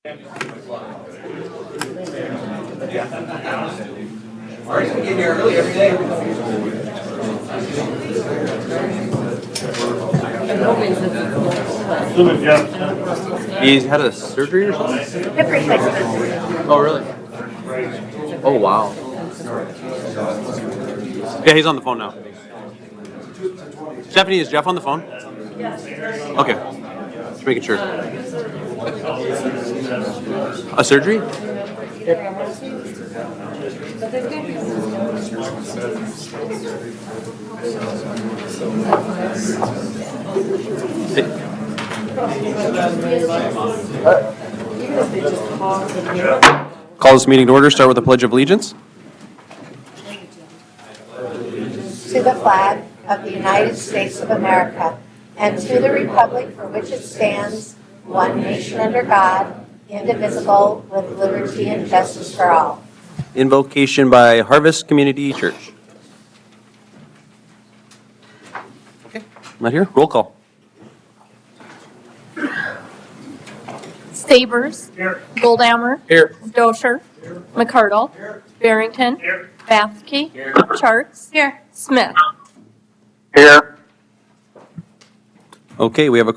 Get here early every day. He's had a surgery or something? Hip replacement. Oh, really? Oh, wow. Yeah, he's on the phone now. Stephanie, is Jeff on the phone? Yes. Okay. Just making sure. A surgery? Call this meeting to order. Start with the Pledge of Allegiance. To the flag of the United States of America and to the republic for which it stands, one nation under God, indivisible, with liberty and justice for all. Invocation by Harvest Community Church. Okay, not here. Roll call. Sabers. Here. Goldammer. Here. Dosher. Here. McCardle. Here. Barrington. Here. Bathke. Here. Charts. Here. Smith. Here. Okay, we have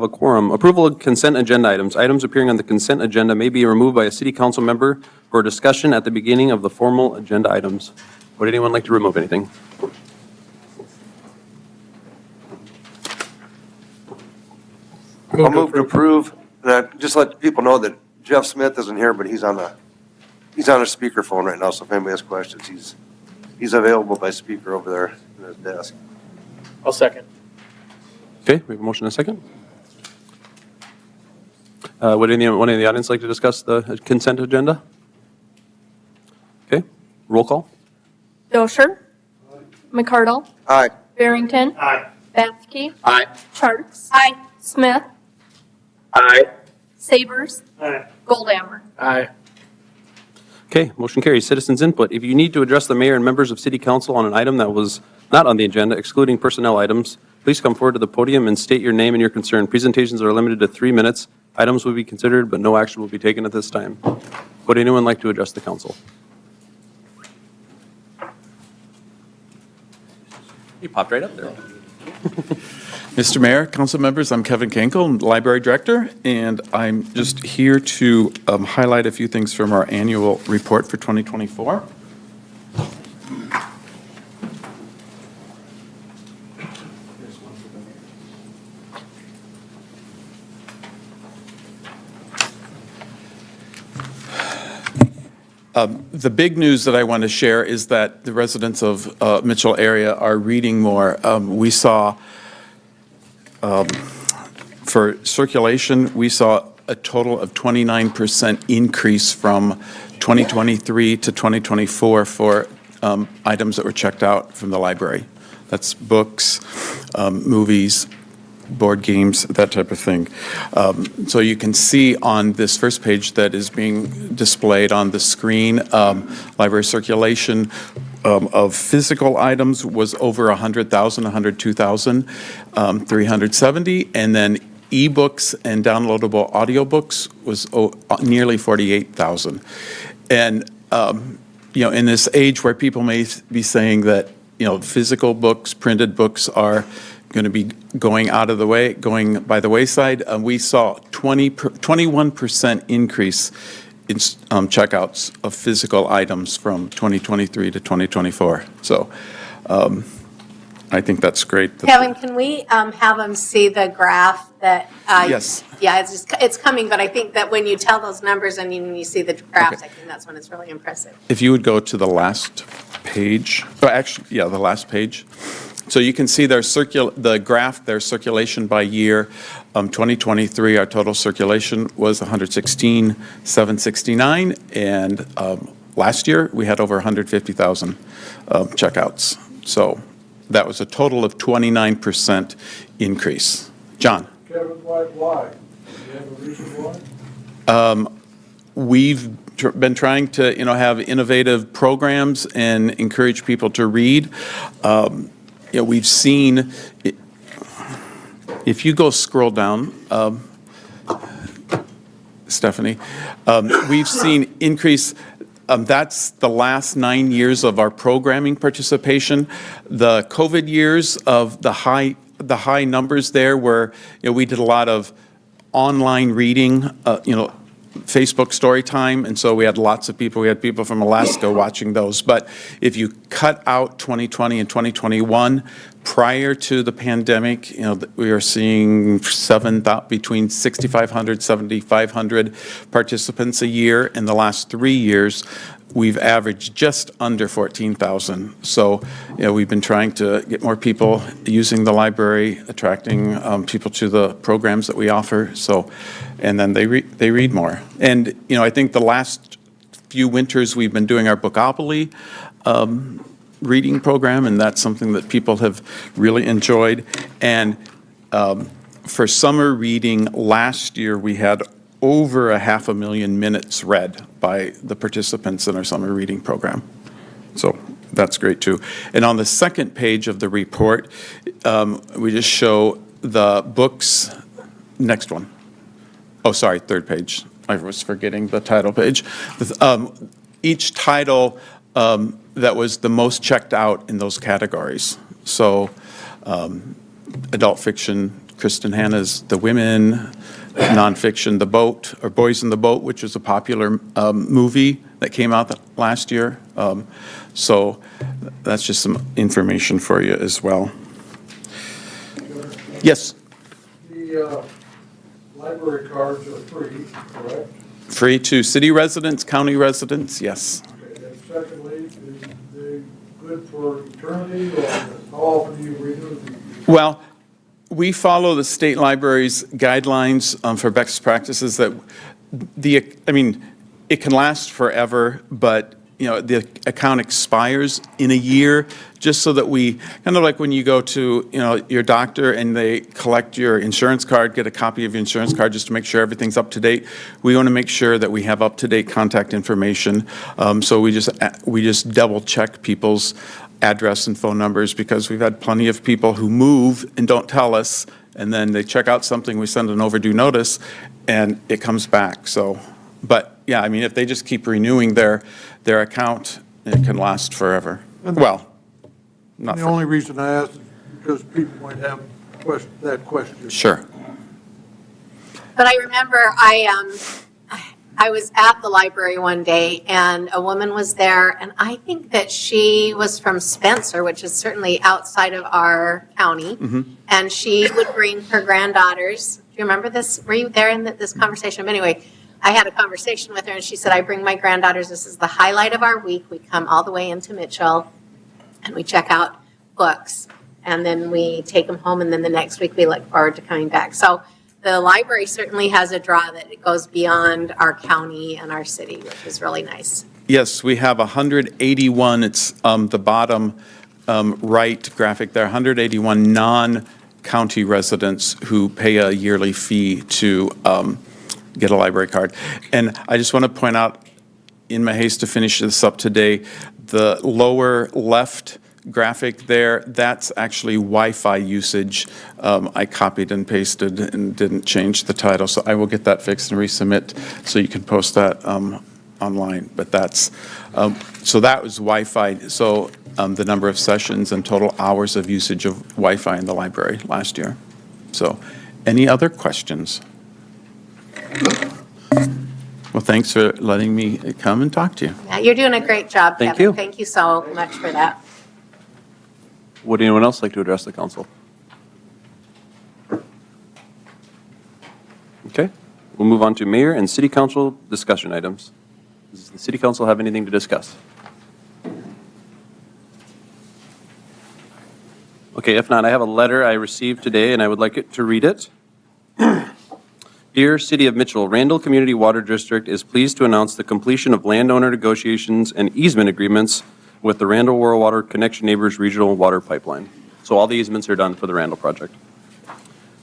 a quorum. Approval of consent agenda items. Items appearing on the consent agenda may be removed by a city council member for discussion at the beginning of the formal agenda items. Would anyone like to remove anything? I'll move to approve. Just let people know that Jeff Smith isn't here, but he's on a speakerphone right now. So if anybody has questions, he's available by speaker over there at his desk. I'll second. Okay, we have a motion and a second. Would anyone in the audience like to discuss the consent agenda? Okay, roll call. Dosher. McCardle. Aye. Barrington. Aye. Bathke. Aye. Charts. Aye. Smith. Aye. Sabers. Aye. Goldammer. Aye. Okay, motion carries. Citizens input. If you need to address the mayor and members of city council on an item that was not on the agenda, excluding personnel items, please come forward to the podium and state your name and your concern. Presentations are limited to 3 minutes. Items will be considered, but no action will be taken at this time. Would anyone like to address the council? You popped right up there. Mr. Mayor, council members, I'm Kevin Kenkel, Library Director, and I'm just here to highlight a few things from our annual report for 2024. The big news that I want to share is that the residents of Mitchell area are reading more. We saw, for circulation, we saw a total of 29% increase from 2023 to 2024 for items that were checked out from the library. That's books, movies, board games, that type of thing. So you can see on this first page that is being displayed on the screen, library circulation of physical items was over 100,000, 102,370, and then ebooks and downloadable audiobooks was nearly 48,000. And in this age where people may be saying that physical books, printed books are going to be going out of the way, going by the wayside, we saw 21% increase in checkouts of physical items from 2023 to 2024. So I think that's great. Kevin, can we have them see the graph that? Yes. Yeah, it's coming, but I think that when you tell those numbers and you see the graphs, Okay. I think that's when it's really impressive. If you would go to the last page, the last page. So you can see the graph, their circulation by year. 2023, our total circulation was 116,769, and last year we had over 150,000 checkouts. So that was a total of 29% increase. John? Kevin, why? Do you have a reason why? We've been trying to, have innovative programs and encourage people to read. We've seen, if you go scroll down, Stephanie. We've seen increase, that's the last 9 years of our programming participation. The COVID years of the high numbers there were, we did a lot of online reading, Facebook story time, and so we had lots of people. We had people from Alaska watching those. But if you cut out 2020 and 2021, prior to the pandemic, we are seeing between 6,500, 7,500 participants a year. In the last 3 years, we've averaged just under 14,000. So, we've been trying to get more people using the library, attracting people to the programs that we offer. So, and then they read more. And, I think the last few winters we've been doing our Bookopoly reading program, and that's something that people have really enjoyed. And for summer reading, last year we had over 500,000 minutes read by the participants in our summer reading program. So that's great too. And on the second page of the report, we just show the books. Next one. Oh, sorry, third page. I was forgetting the title page. Each title that was the most checked out in those categories. So adult fiction, Kristen Hanna's The Women, nonfiction, The Boat, or Boys in the Boat, which was a popular movie that came out last year. So that's just some information for you as well. Yes? The library cards are free, correct? Free to city residents, county residents, yes. Okay, and secondly, is they good for eternity, or how often do you renew these? Well, we follow the state library's guidelines for best practices that it can last forever, but the account expires in a year, just so that we, kind of like when you go to, your doctor and they collect your insurance card, get a copy of your insurance card just to make sure everything's up to date. We want to make sure that we have up-to-date contact information. So we just double check people's address and phone numbers, because we've had plenty of people who move and don't tell us, and then they check out something, we send an overdue notice, and it comes back. So, but yeah, if they just keep renewing their account, it can last forever. Well, not The forever. only reason I ask is because people might have that question. Sure. But I remember I was at the library one day, and a woman was there, and I think that she was from Spencer, which is certainly outside of our county. And she would bring her granddaughters. Do you remember this? Were you there in this conversation? But anyway, I had a conversation with her, and she said, I bring my granddaughters. This is the highlight of our week. We come all the way into Mitchell, and we check out books, and then we take them home, and then the next week we look forward to coming back. So the library certainly has a draw that it goes beyond our county and our city, which is really nice. Yes, we have 181, it's the bottom right graphic there, 181 non-county residents who pay a yearly fee to get a library card. And I just want to point out, in my haste to finish this up today, the lower left graphic there, that's actually Wi-Fi usage. I copied and pasted and didn't change the title, so I will get that fixed and resubmit so you can post that online. But that's, so that was Wi-Fi. So the number of sessions and total hours of usage of Wi-Fi in the library last year. So any other questions? Well, thanks for letting me come and talk to you. Yeah, you're doing a great job, Thank Kevin. you. Thank you so much for that. Would anyone else like to address the council? Okay, we'll move on to mayor and city council discussion items. Does the city council have anything to discuss? Okay, if not, I have a letter I received today, and I would like it to read it. Dear City of Mitchell, Randall Community Water District is pleased to announce the completion of landowner negotiations and easement agreements with the Randall Rural Water Connection Neighbors Regional Water Pipeline. So all the easements are done for the Randall project.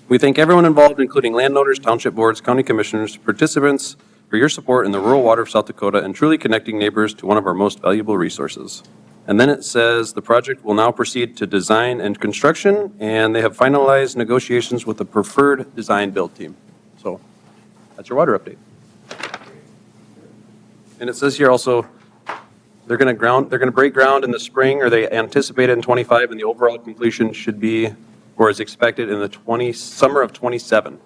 We thank everyone involved, including landowners, township boards, county commissioners, participants, for your support in the rural water of South Dakota and truly connecting neighbors to one of our most valuable resources. And then it says the project will now proceed to design and construction, and they have finalized negotiations with the preferred design build team. So that's your water update. And it says here also, they're going to break ground in the spring, or they anticipate it in 25, and the overall completion should be, or is expected in the summer of 27.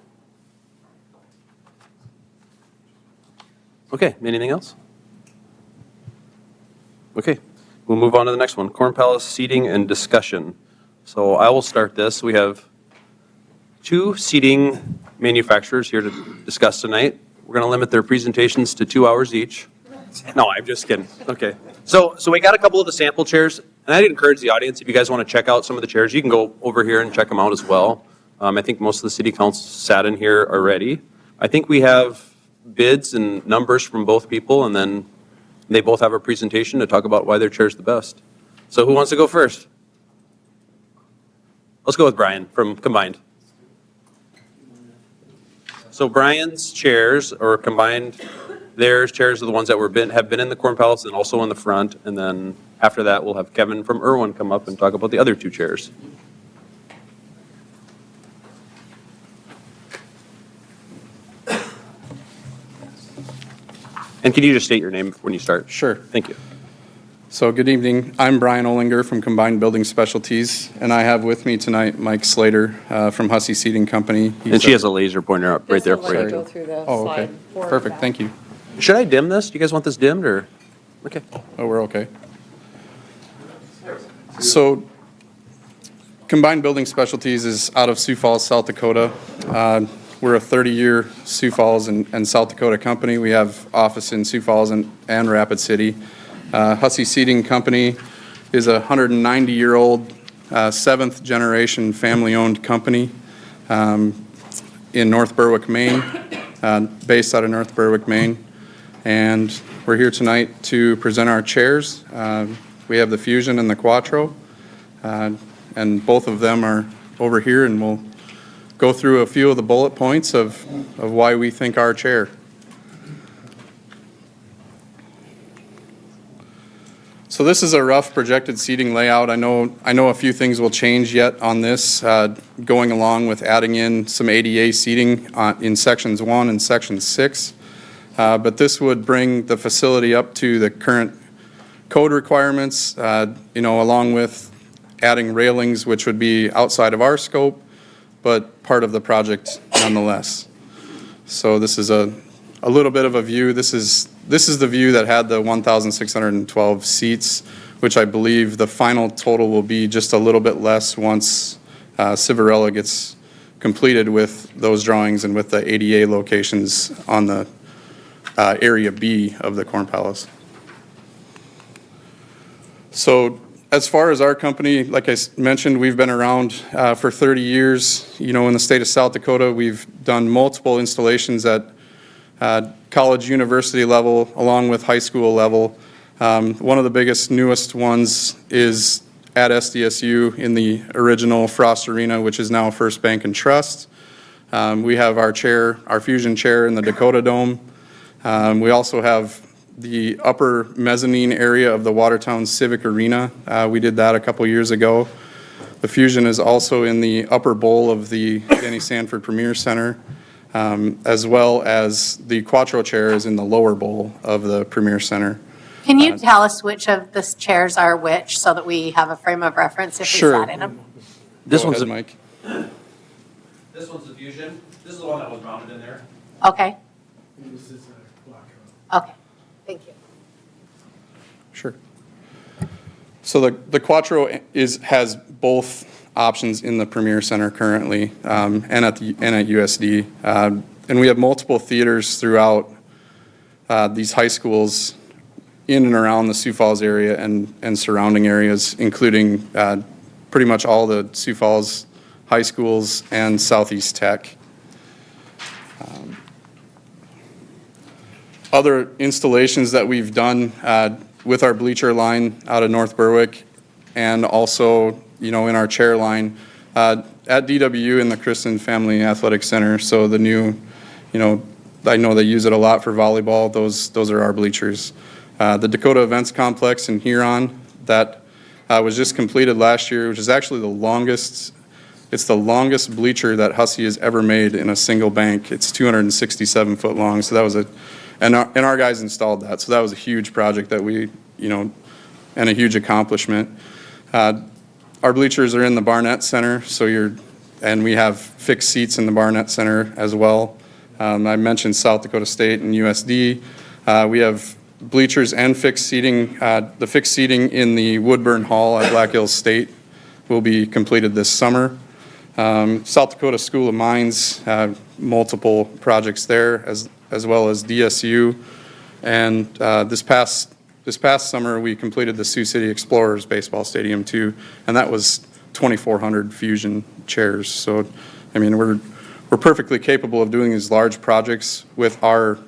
Okay, anything else? Okay, we'll move on to the next one, Corn Palace seating and discussion. So I will start this. We have 2 seating manufacturers here to discuss tonight. We're going to limit their presentations to 2 hours each. No, I'm just kidding. Okay. So we got a couple of the sample chairs, and I'd encourage the audience, if you guys want to check out some of the chairs, you can go over here and check them out as well. I think most of the city council sat in here already. I think we have bids and numbers from both people, and then they both have a presentation to talk about why their chair's the best. So who wants to go first? Let's go with Brian from Combined. So Brian's chairs, or Combined, their chairs are the ones that have been in the Corn Palace and also in the front. And then after that, we'll have Kevin from Irwin come up and talk about the other 2 chairs. And can you just state your name when you start? Sure. Thank you. So good evening. I'm Brian Olinger from Combined Building Specialties, and I have with me tonight Mike Slater from Hussey Seating Company. And she has a laser pointer up right there for Sorry. you. Go through the Oh, okay. slide forward Perfect, back. thank you. Should I dim this? Do you guys want this dimmed or? Okay. Oh, we're okay. So Combined Building Specialties is out of Sioux Falls, South Dakota. We're a 30-year Sioux Falls and South Dakota company. We have office in Sioux Falls and Rapid City. Hussey Seating Company is a 190-year-old, 7th-generation family-owned company in North Berwick, Maine, based out of North Berwick, Maine. And we're here tonight to present our chairs. We have the Fusion and the Quattro, and both of them are over here, and we'll go through a few of the bullet points of why we think our chair. So this is a rough projected seating layout. I know a few things will change yet on this, going along with adding in some ADA seating in sections 1 and section 6. But this would bring the facility up to the current code requirements, along with adding railings, which would be outside of our scope, but part of the project nonetheless. So this is a little bit of a view. This is the view that had the 1,612 seats, which I believe the final total will be just a little bit less once Civarella gets completed with those drawings and with the ADA locations on the Area B of the Corn Palace. So as far as our company, like I mentioned, we've been around for 30 years. In the state of South Dakota, we've done multiple installations at college, university level, along with high school level. One of the biggest, newest ones is at SDSU in the original Frost Arena, which is now First Bank and Trust. We have our Fusion chair in the Dakota Dome. We also have the upper mezzanine area of the Watertown Civic Arena. We did that a couple years ago. The Fusion is also in the upper bowl of the Denny Sanford Premier Center, as well as the Quattro chair is in the lower bowl of the Premier Center. Can you tell us which of the chairs are which, so that we have a frame of reference if we Sure. sat in them? This Go one's ahead, a- Mike. This one's the Fusion. This is the one that was mounted in there. Okay, This is a Quattro. okay, thank you. Sure. So the Quattro has both options in the Premier Center currently, and at USD. And we have multiple theaters throughout these high schools in and around the Sioux Falls area and surrounding areas, including pretty much all the Sioux Falls high schools and Southeast Tech. Other installations that we've done with our bleacher line out of North Berwick, and also, in our chair line at DWU in the Kristen Family Athletic Center. So the new, I know they use it a lot for volleyball. Those are our bleachers. The Dakota Events Complex in Huron, that was just completed last year, which is actually it's the longest bleacher that Hussey has ever made in a single bank. It's 267 foot long, so that was And our guys installed that, so that was a huge project that we, and a huge accomplishment. Our bleachers are in the Barnett Center, and we have fixed seats in the Barnett Center as well. I mentioned South Dakota State and USD. We have bleachers and fixed seating. The fixed seating in the Woodburn Hall at Black Hills State will be completed this summer. South Dakota School of Mines, multiple projects there, as well as DSU. And this past summer, we completed the Sioux City Explorers baseball stadium too, and that was 2,400 Fusion chairs. So, I mean, we're perfectly capable of doing these large projects with our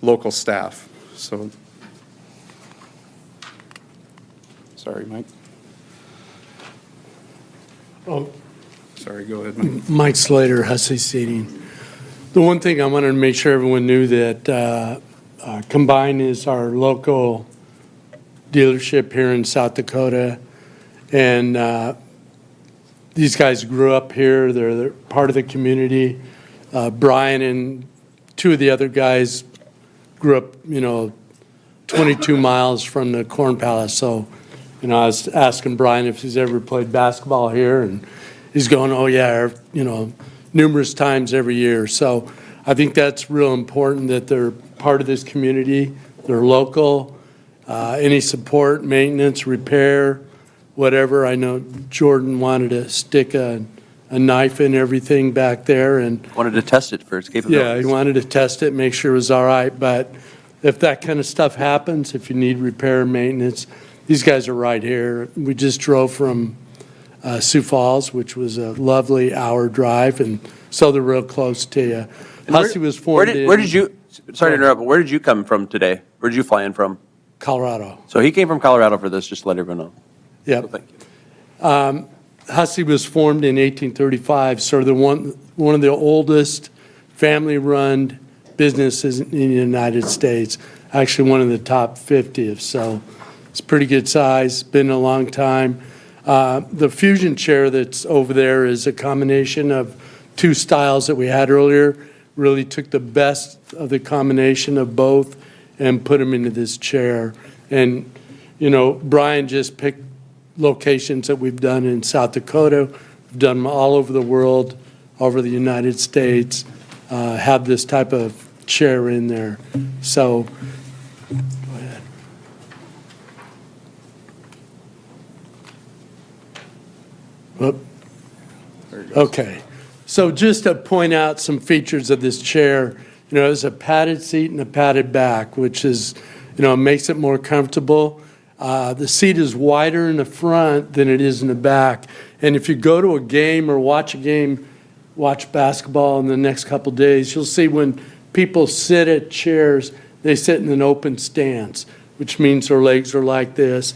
local staff. So, sorry, Mike. Oh, Sorry, go ahead, Mike. Mike Slater, Hussey Seating. The one thing I wanted to make sure everyone knew that Combine is our local dealership here in South Dakota. And these guys grew up here. They're part of the community. Brian and two of the other guys grew up, 22 miles from the Corn Palace. So, I was asking Brian if he's ever played basketball here, and he's going, oh, yeah, numerous times every year. So I think that's real important that they're part of this community. They're local. Any support, maintenance, repair, whatever. I know Jordan wanted to stick a knife in everything back there. And Wanted to test it for its capabilities. yeah, he wanted to test it, make sure it was all right. But if that kind of stuff happens, if you need repair, maintenance, these guys are right here. We just drove from Sioux Falls, which was a lovely hour drive, and so they're real close to you. Hussey was formed Where did you, sorry to interrupt, but where did you come from today? Where did you fly in from? Colorado. So he came from Colorado for this, just to let everyone know. So Yep. thank you. Hussey was formed in 1835, so they're one of the oldest family-run businesses in the United States. Actually, one of the top 50, so it's pretty good size, been a long time. The Fusion chair that's over there is a combination of two styles that we had earlier. Really took the best of the combination of both and put them into this chair. And, Brian just picked locations that we've done in South Dakota. We've done them all over the world, over the United States, have this type of chair in there. So, go ahead. Whoop. Okay, so just to point out some features of this chair, there's a padded seat and a padded back, which is, makes it more comfortable. The seat is wider in the front than it is in the back. And if you go to a game or watch basketball in the next couple days, you'll see when people sit at chairs, they sit in an open stance, which means their legs are like this,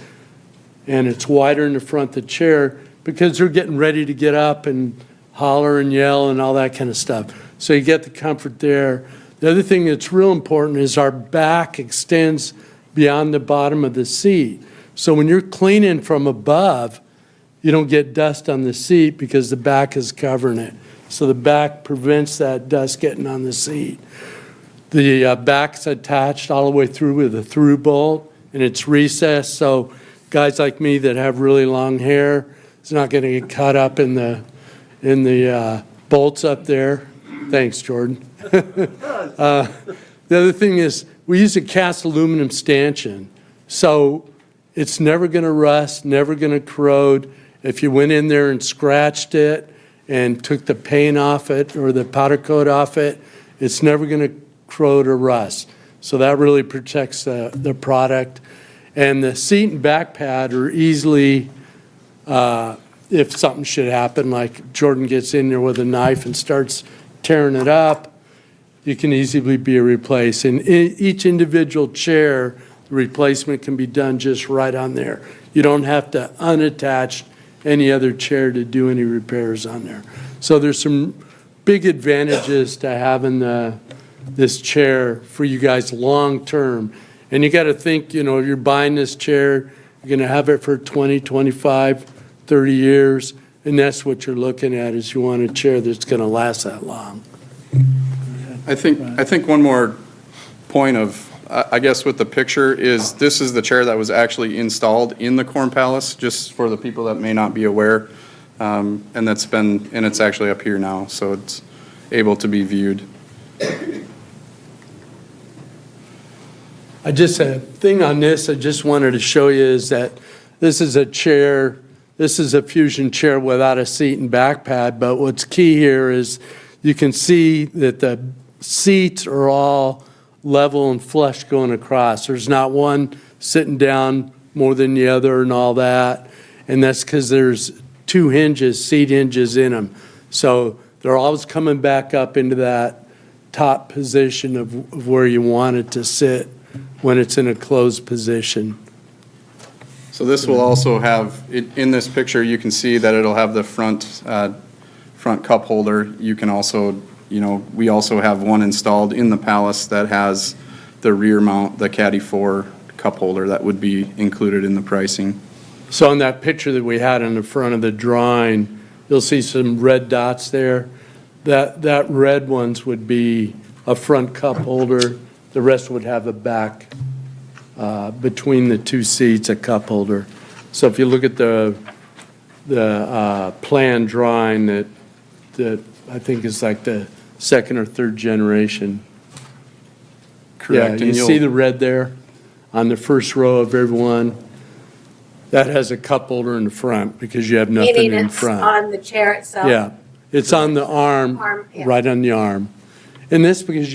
and it's wider in the front of the chair, because they're getting ready to get up and holler and yell and all that kind of stuff. So you get the comfort there. The other thing that's real important is our back extends beyond the bottom of the seat. So when you're cleaning from above, you don't get dust on the seat because the back is covering it. So the back prevents that dust getting on the seat. The back's attached all the way through with a through bolt, and it's recessed. So guys like me that have really long hair, it's not going to get caught up in the bolts up there. Thanks, Jordan. The other thing is we use a cast aluminum stanchion, so it's never going to rust, never going to corrode. If you went in there and scratched it and took the paint off it or the powder coat off it, it's never going to corrode or rust. So that really protects the product. And the seat and back pad are easily, if something should happen, like Jordan gets in there with a knife and starts tearing it up, you can easily be replaced. And each individual chair, the replacement can be done just right on there. You don't have to unattach any other chair to do any repairs on there. So there's some big advantages to having this chair for you guys long-term. And you got to think, you're buying this chair, you're going to have it for 20, 25, 30 years, and that's what you're looking at, is you want a chair that's going to last that long. I think one more point of, I guess with the picture is, this is the chair that was actually installed in the Corn Palace, just for the people that may not be aware. And it's actually up here now, so it's able to be viewed. A thing on this I just wanted to show you is that this is a chair, this is a fusion chair without a seat and back pad, but what's key here is you can see that the seats are all level and flush going across. There's not one sitting down more than the other and all that, and that's because there's two hinges, seat hinges in them. So they're always coming back up into that top position of where you want it to sit when it's in a closed position. So this will also have, in this picture, you can see that it'll have the front cup holder. You can also, we also have one installed in the Palace that has the rear mount, the Caddy 4 cup holder that would be included in the pricing. So on that picture that we had in the front of the drawing, you'll see some red dots there. That red ones would be a front cup holder. The rest would have a back, between the two seats, a cup holder. So if you look at the plan drawing that I think is like the second or third generation. Correct. Yeah, and you see the red there on the first row of everyone? That has a cup holder in the front because you have nothing Meaning in it's front. on the chair itself? Yeah, it's on the arm, Arm, yeah. right on the arm. And this because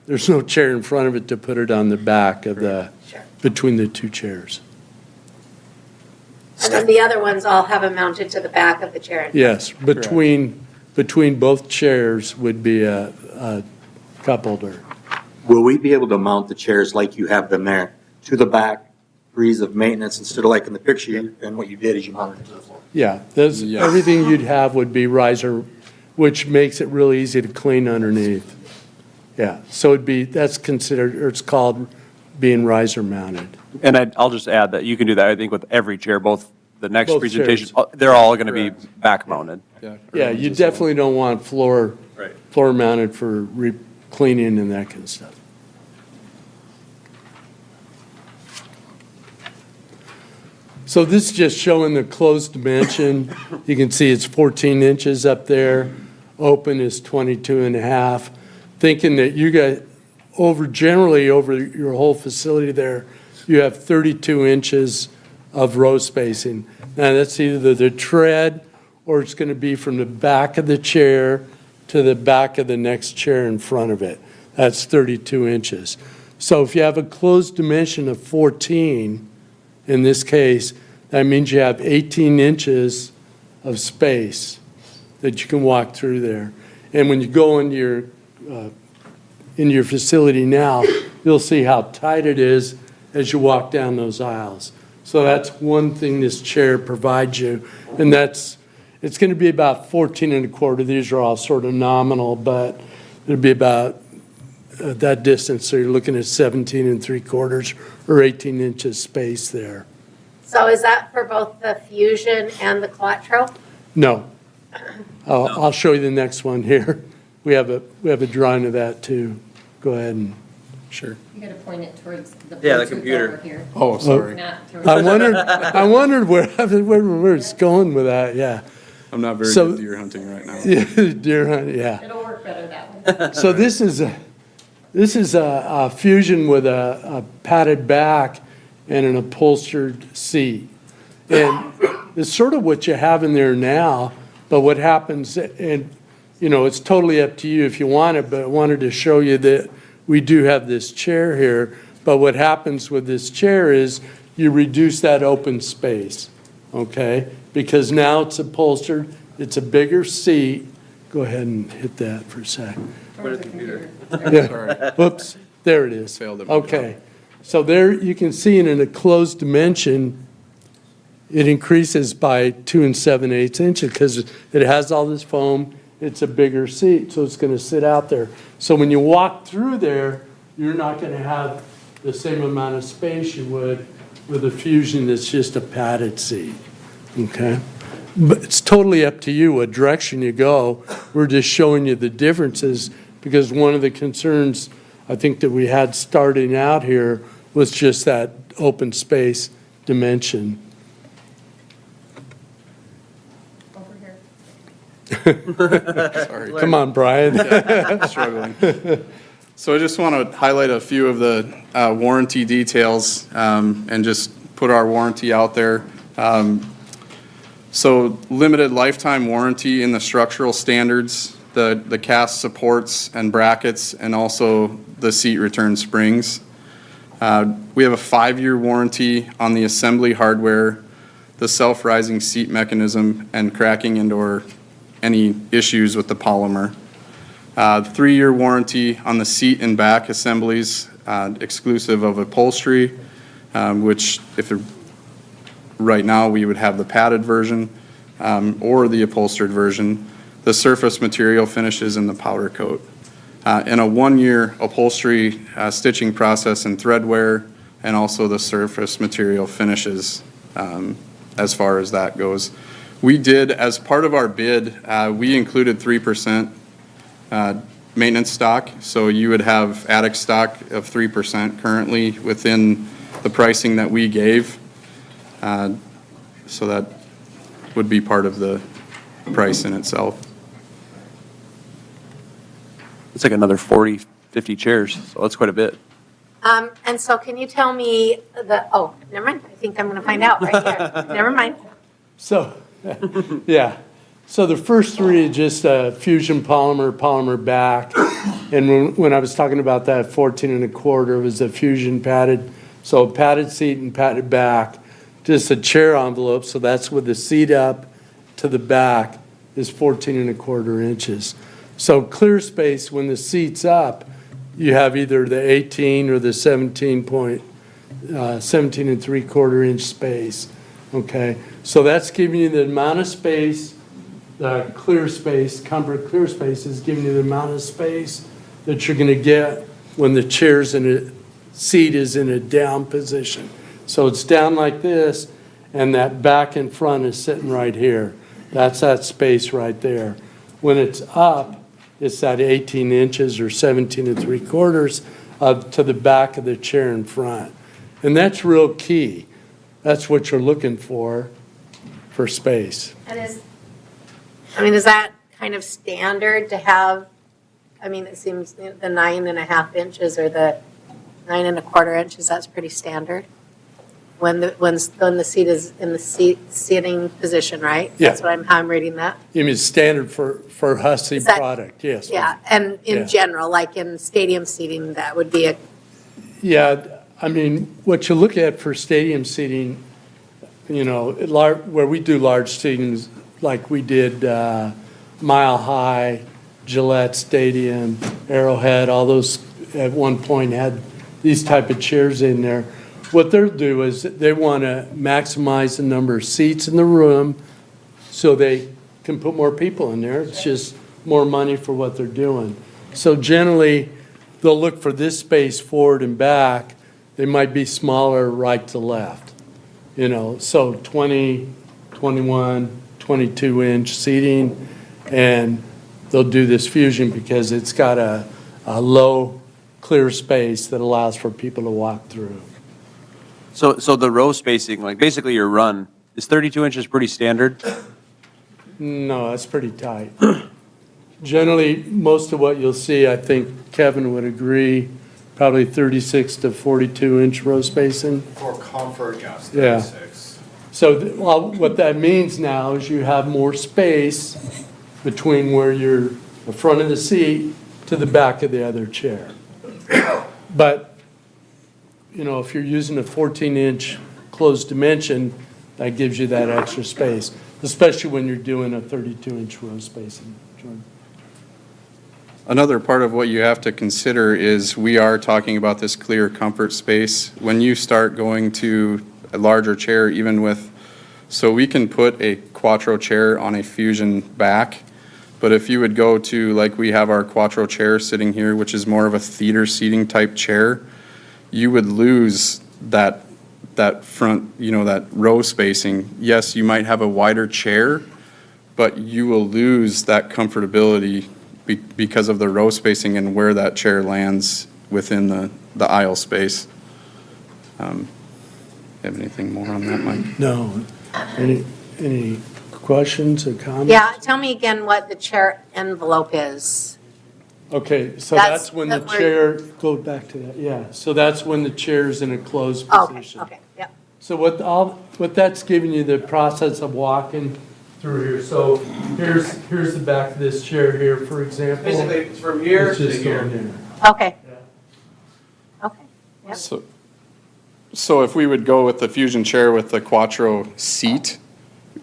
there's no chair in front of it to put it on the back of Sure. between the two chairs. And then the other ones all have them mounted to the back of the chair. Yes, between both chairs would be a cup holder. Will we be able to mount the chairs like you have them there to the back, for ease of maintenance, instead of like in the picture, and what you did is you mounted it to the floor? Yeah, Yeah. everything you'd have would be riser, which makes it really easy to clean underneath. Yeah, so that's considered, or it's called being riser mounted. And I'll just add that you can do that, I think, with every chair, both the next Both presentation, chairs. they're all going to be back mounted. Yeah, you definitely don't want floor mounted for cleaning and that kind of stuff. So this is just showing the closed dimension. You can see it's 14 inches up there. Open is 22 and a half. Thinking that you got generally over your whole facility there, you have 32 inches of row spacing. Now that's either the tread or it's going to be from the back of the chair to the back of the next chair in front of it. That's 32 inches. So if you have a closed dimension of 14, in this case, that means you have 18 inches of space that you can walk through there. And when you go into your facility now, you'll see how tight it is as you walk down those aisles. So that's one thing this chair provides you, and it's going to be about 14 and a quarter. These are all sort of nominal, but it'll be about that distance. So you're looking at 17 and 3/4 or 18 inches space there. So is that for both the Fusion and the Quattro? No. I'll show you the next one here. We have a drawing of that too. Go ahead and. Sure. You gotta point it towards the Yeah, the Bluetooth computer. over here. Oh, sorry. Not towards. I wondered where it's going with that, yeah. I'm not very So- good deer hunting right now. Yeah, deer hunt, yeah. It'll work better that way. So this is a Fusion with a padded back and an upholstered seat. And it's sort of what you have in there now, but what happens, and, it's totally up to you if you want it, but I wanted to show you that we do have this chair here. But what happens with this chair is you reduce that open space, okay? Because now it's upholstered, it's a bigger seat. Go ahead and hit that for a sec. Towards the computer. Yeah. Whoops, there it is. Failed at my Okay. So there you can see in a closed dimension, it increases by 2 7/8 inches because it has all this foam. It's a bigger seat, so it's going to sit out there. So when you walk through there, you're not going to have the same amount of space you would with a Fusion that's just a padded seat, okay? But it's totally up to you what direction you go. We're just showing you the differences because one of the concerns I think that we had starting out here was just that open space dimension. Over here. Sorry. Come on, Brian. Struggling. So I just want to highlight a few of the warranty details and just put our warranty out there. So limited lifetime warranty in the structural standards, the cast supports and brackets, and also the seat return springs. We have a 5-year warranty on the assembly hardware, the self-rising seat mechanism, and cracking and/or any issues with the polymer. 3-year warranty on the seat and back assemblies, exclusive of upholstery, which right now we would have the padded version or the upholstered version, the surface material finishes, and the powder coat. And a 1-year upholstery stitching process and thread wear, and also the surface material finishes as far as that goes. We did, as part of our bid, we included 3% maintenance stock, so you would have attic stock of 3% currently within the pricing that we gave. So that would be part of the price in itself. It's like another 40, 50 chairs, so that's quite a bit. And so can you tell me oh, never mind. I think I'm going to find out right here. Never mind. So, yeah. So the first three are just fusion polymer back. And when I was talking about that 14.25, it was a fusion padded. So padded seat and padded back, just a chair envelope. So that's with the seat up to the back is 14.25 inches. So clear space, when the seat's up, you have either the 18 or the 17.75 inch space. Okay, so that's giving you the amount of space. The clear space, comfort clear space, is giving you the amount of space that you're going to get when the chair's in a seat is in a down position. So it's down like this, and that back in front is sitting right here. That's that space right there. When it's up, it's that 18 inches or 17.75 to the back of the chair in front. And that's real key. That's what you're looking for space. And is that kind of standard to have? I mean, it seems the 9.5 inches or the 9.25 inches, that's pretty standard. When the seat is in the sitting position, right? Yeah. That's what how I'm reading that. You mean standard for Hussey Is that- product, yes. Yeah, and in Yeah. general, like in stadium seating, that would be a, Yeah, I mean, what you look at for stadium seating, where we do large seatings, like we did Mile High, Gillette Stadium, Arrowhead, all those at one point had these type of chairs in there. What they'll do is they want to maximize the number of seats in the room so they can put more people in there. It's just more money for what they're doing. So generally, they'll look for this space forward and back. They might be smaller right to left. So 20, 21, 22 inch seating, and they'll do this fusion because it's got a low clear space that allows for people to walk through. So the row spacing, like basically your run, is 32 inches pretty standard? No, that's pretty tight. Generally, most of what you'll see, I think Kevin would agree, probably 36 to 42 inch row spacing. For comfort, yes, Yeah. 36. So what that means now is you have more space between where you're the front of the seat to the back of the other chair. But, if you're using a 14-inch closed dimension, that gives you that extra space, especially when you're doing a 32-inch row spacing. Another part of what you have to consider is we are talking about this clear comfort space. When you start going to a larger chair, so we can put a Quattro chair on a fusion back, but if you would go to, like we have our Quattro chair sitting here, which is more of a theater seating type chair, you would lose that front, that row spacing. Yes, you might have a wider chair, but you will lose that comfortability because of the row spacing and where that chair lands within the aisle space. Have anything more on that, Mike? No. Any questions or comments? Yeah, tell me again what the chair envelope is. Okay, so That's- that's when the that we're- chair, go back to that, yeah. So that's when the chair's in a closed Okay, position. okay, yeah. So what that's giving you the process of walking through here. So here's the back of this chair here, for example. Basically, it's from here It's to just here. going here. Okay. Okay, yep. So if we would go with the Fusion chair with the Quattro seat,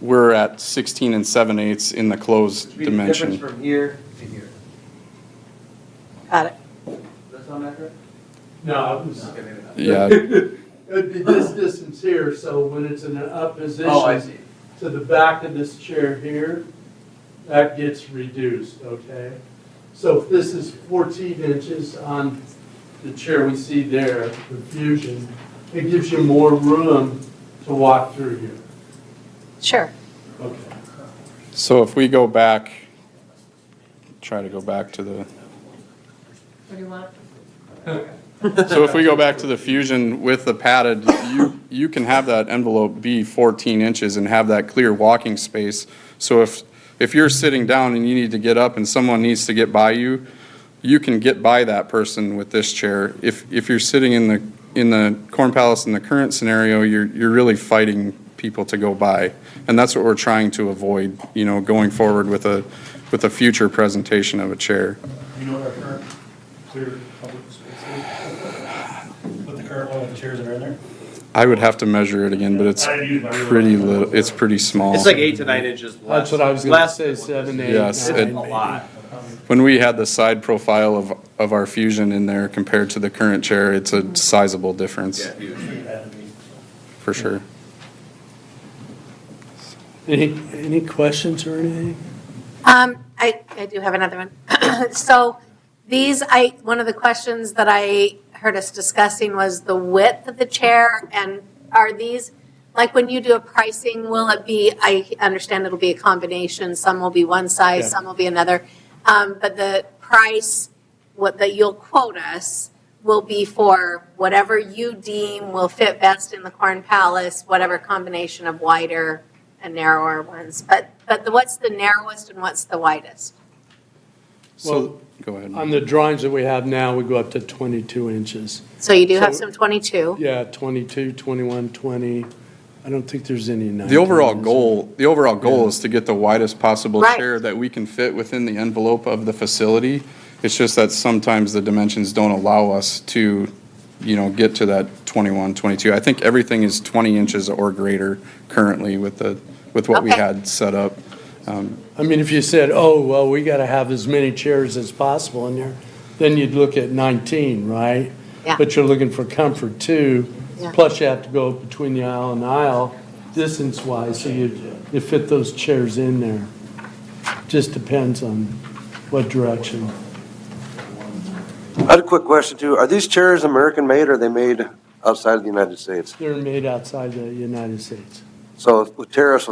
we're at 16 and 7/8 in the closed dimension. From here to here. Got it. Does that sound accurate? No, it was, Yeah, it'd be this distance here, so when it's in an up position. Oh, I see. To the back of this chair here, that gets reduced, okay? So if this is 14 inches on the chair we see there, the Fusion, it gives you more room to walk through here. Sure. Okay. so if we go back, try to go back to the, What do you want? so if we go back to the Fusion with the padded, you can have that envelope be 14 inches and have that clear walking space. So if you're sitting down and you need to get up and someone needs to get by you, you can get by that person with this chair. If you're sitting in the Corn Palace in the current scenario, you're really fighting people to go by. And that's what we're trying to avoid, going forward with a future presentation of a chair. You know what our current clear public space is? What the current one with the chairs that are in there? I would have to measure it again, but it's pretty little, it's pretty small. It's like 8 to 9 inches less. That's what I was gonna say, 7, 8, Yes, 9, it- A lot. When we had the side profile of our Fusion in there compared to the current chair, it's a sizable difference, Yeah, huge. for sure. Any questions or anything? I do have another one. So one of the questions that I heard us discussing was the width of the chair, and are these, like when you do a pricing, will it be, I understand it'll be a combination, some will be one size, Yeah. some will be another, but the price, that you'll quote us, will be for whatever you deem will fit best in the Corn Palace, whatever combination of wider and narrower ones. But what's the narrowest and what's the widest? So, go ahead. On the drawings that we have now, we go up to 22 inches. So you do have So- some 22. Yeah, 22, 21, 20. I don't think there's any 19. The overall is goal Yeah. is to get the widest possible Right. chair that we can fit within the envelope of the facility. It's just that sometimes the dimensions don't allow us to, get to that 21, 22. I think everything is 20 inches or greater currently with what we Okay. had set up. I mean, if you said, oh, well, we got to have as many chairs as possible in there, then you'd look at 19, right? Yeah. But you're looking for comfort too. Yeah. Plus you have to go between the aisle and aisle, distance-wise, so you fit those chairs in there. Just depends on what direction. I had a quick question too. Are these chairs American-made or are they made outside of the United States? They're made outside the United States. So with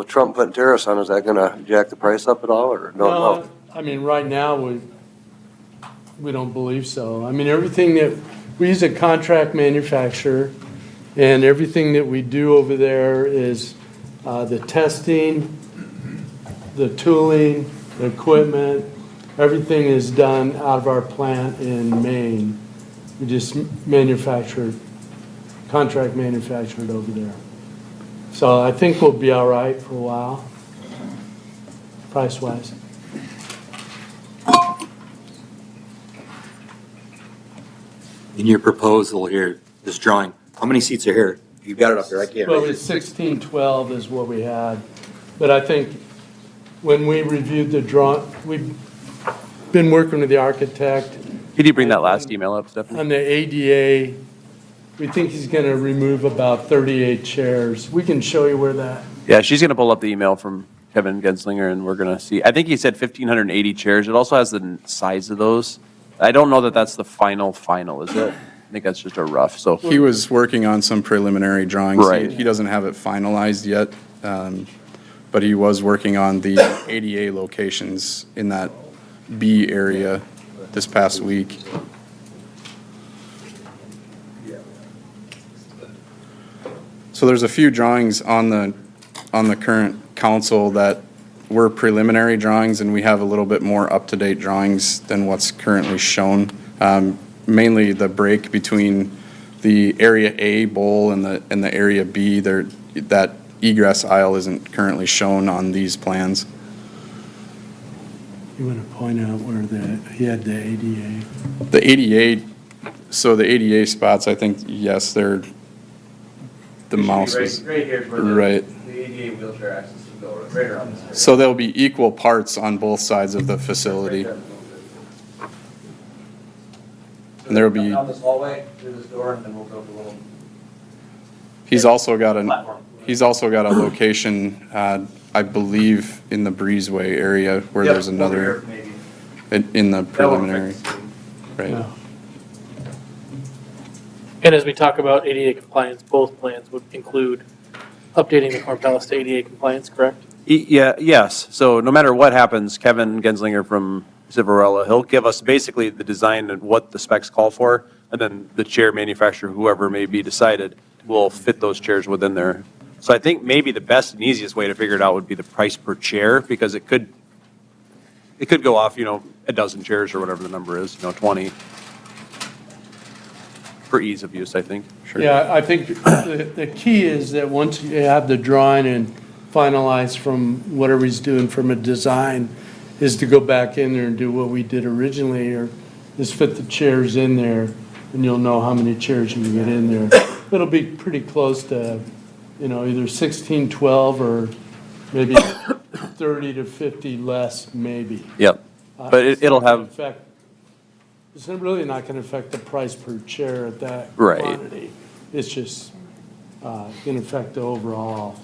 Trump putting tariffs on, is that gonna jack the price up at all or no? I mean, right now, we don't believe so. I mean, everything that, we use a contract manufacturer, and everything that we do over there is the testing, the tooling, the equipment, everything is done out of our plant in Maine. We just contract manufactured over there. So I think we'll be all right for a while, price-wise. In your proposal here, this drawing, how many seats are here? You've got it up there, I can't Well, read it's it. 1612 is what we had. But I think when we reviewed the we've been working with the architect Could you bring that last email up, Stephanie? on the ADA. We think he's going to remove about 38 chairs. We can show you where that, Yeah, she's going to pull up the email from Kevin Genslinger, and we're going to see. I think he said 1,580 chairs. It also has the size of those. I don't know that that's the final, is it? I think that's just a rough, so. He was working on some preliminary drawings. Right. He doesn't have it finalized yet, but he was working on the ADA locations in that B area this past week. So there's a few drawings on the current council that were preliminary drawings, and we have a little bit more up-to-date drawings than what's currently shown. Mainly the break between the Area A bowl and the Area B, that egress aisle isn't currently shown on these plans. You want to point out where he had the ADA? The ADA, so the ADA spots, I think, yes, they're, the mouse was. Right here's where Right. the ADA wheelchair access will go, right around this area. So there'll be equal parts on both sides of the facility. And there'll be, Down this hallway, through this door, and then we'll build a little he's also got platform. a location, I believe, in the breezeway area where Yep, there's over another, here, maybe. in the That won't preliminary, affect the city. right? No. And as we talk about ADA compliance, both plans would include updating the Corn Palace to ADA compliance, correct? Yeah, yes. So no matter what happens, Kevin Genslinger from Civarella, he'll give us basically the design and what the specs call for, and then the chair manufacturer, whoever may be decided, will fit those chairs within there. So I think maybe the best and easiest way to figure it out would be the price per chair, because it could go off, a dozen chairs or whatever the number is, 20. For ease of use, I think. Sure. Yeah, I think the key is that once you have the drawing and finalized from whatever he's doing from a design, is to go back in there and do what we did originally, or just fit the chairs in there, and you'll know how many chairs you can get in there. It'll be pretty close to, either 16, 12, or maybe 30 to 50 less, maybe. Yep. But it'll have, It's really not going to affect the price per chair at that Right. quantity. It's just going to affect the overall.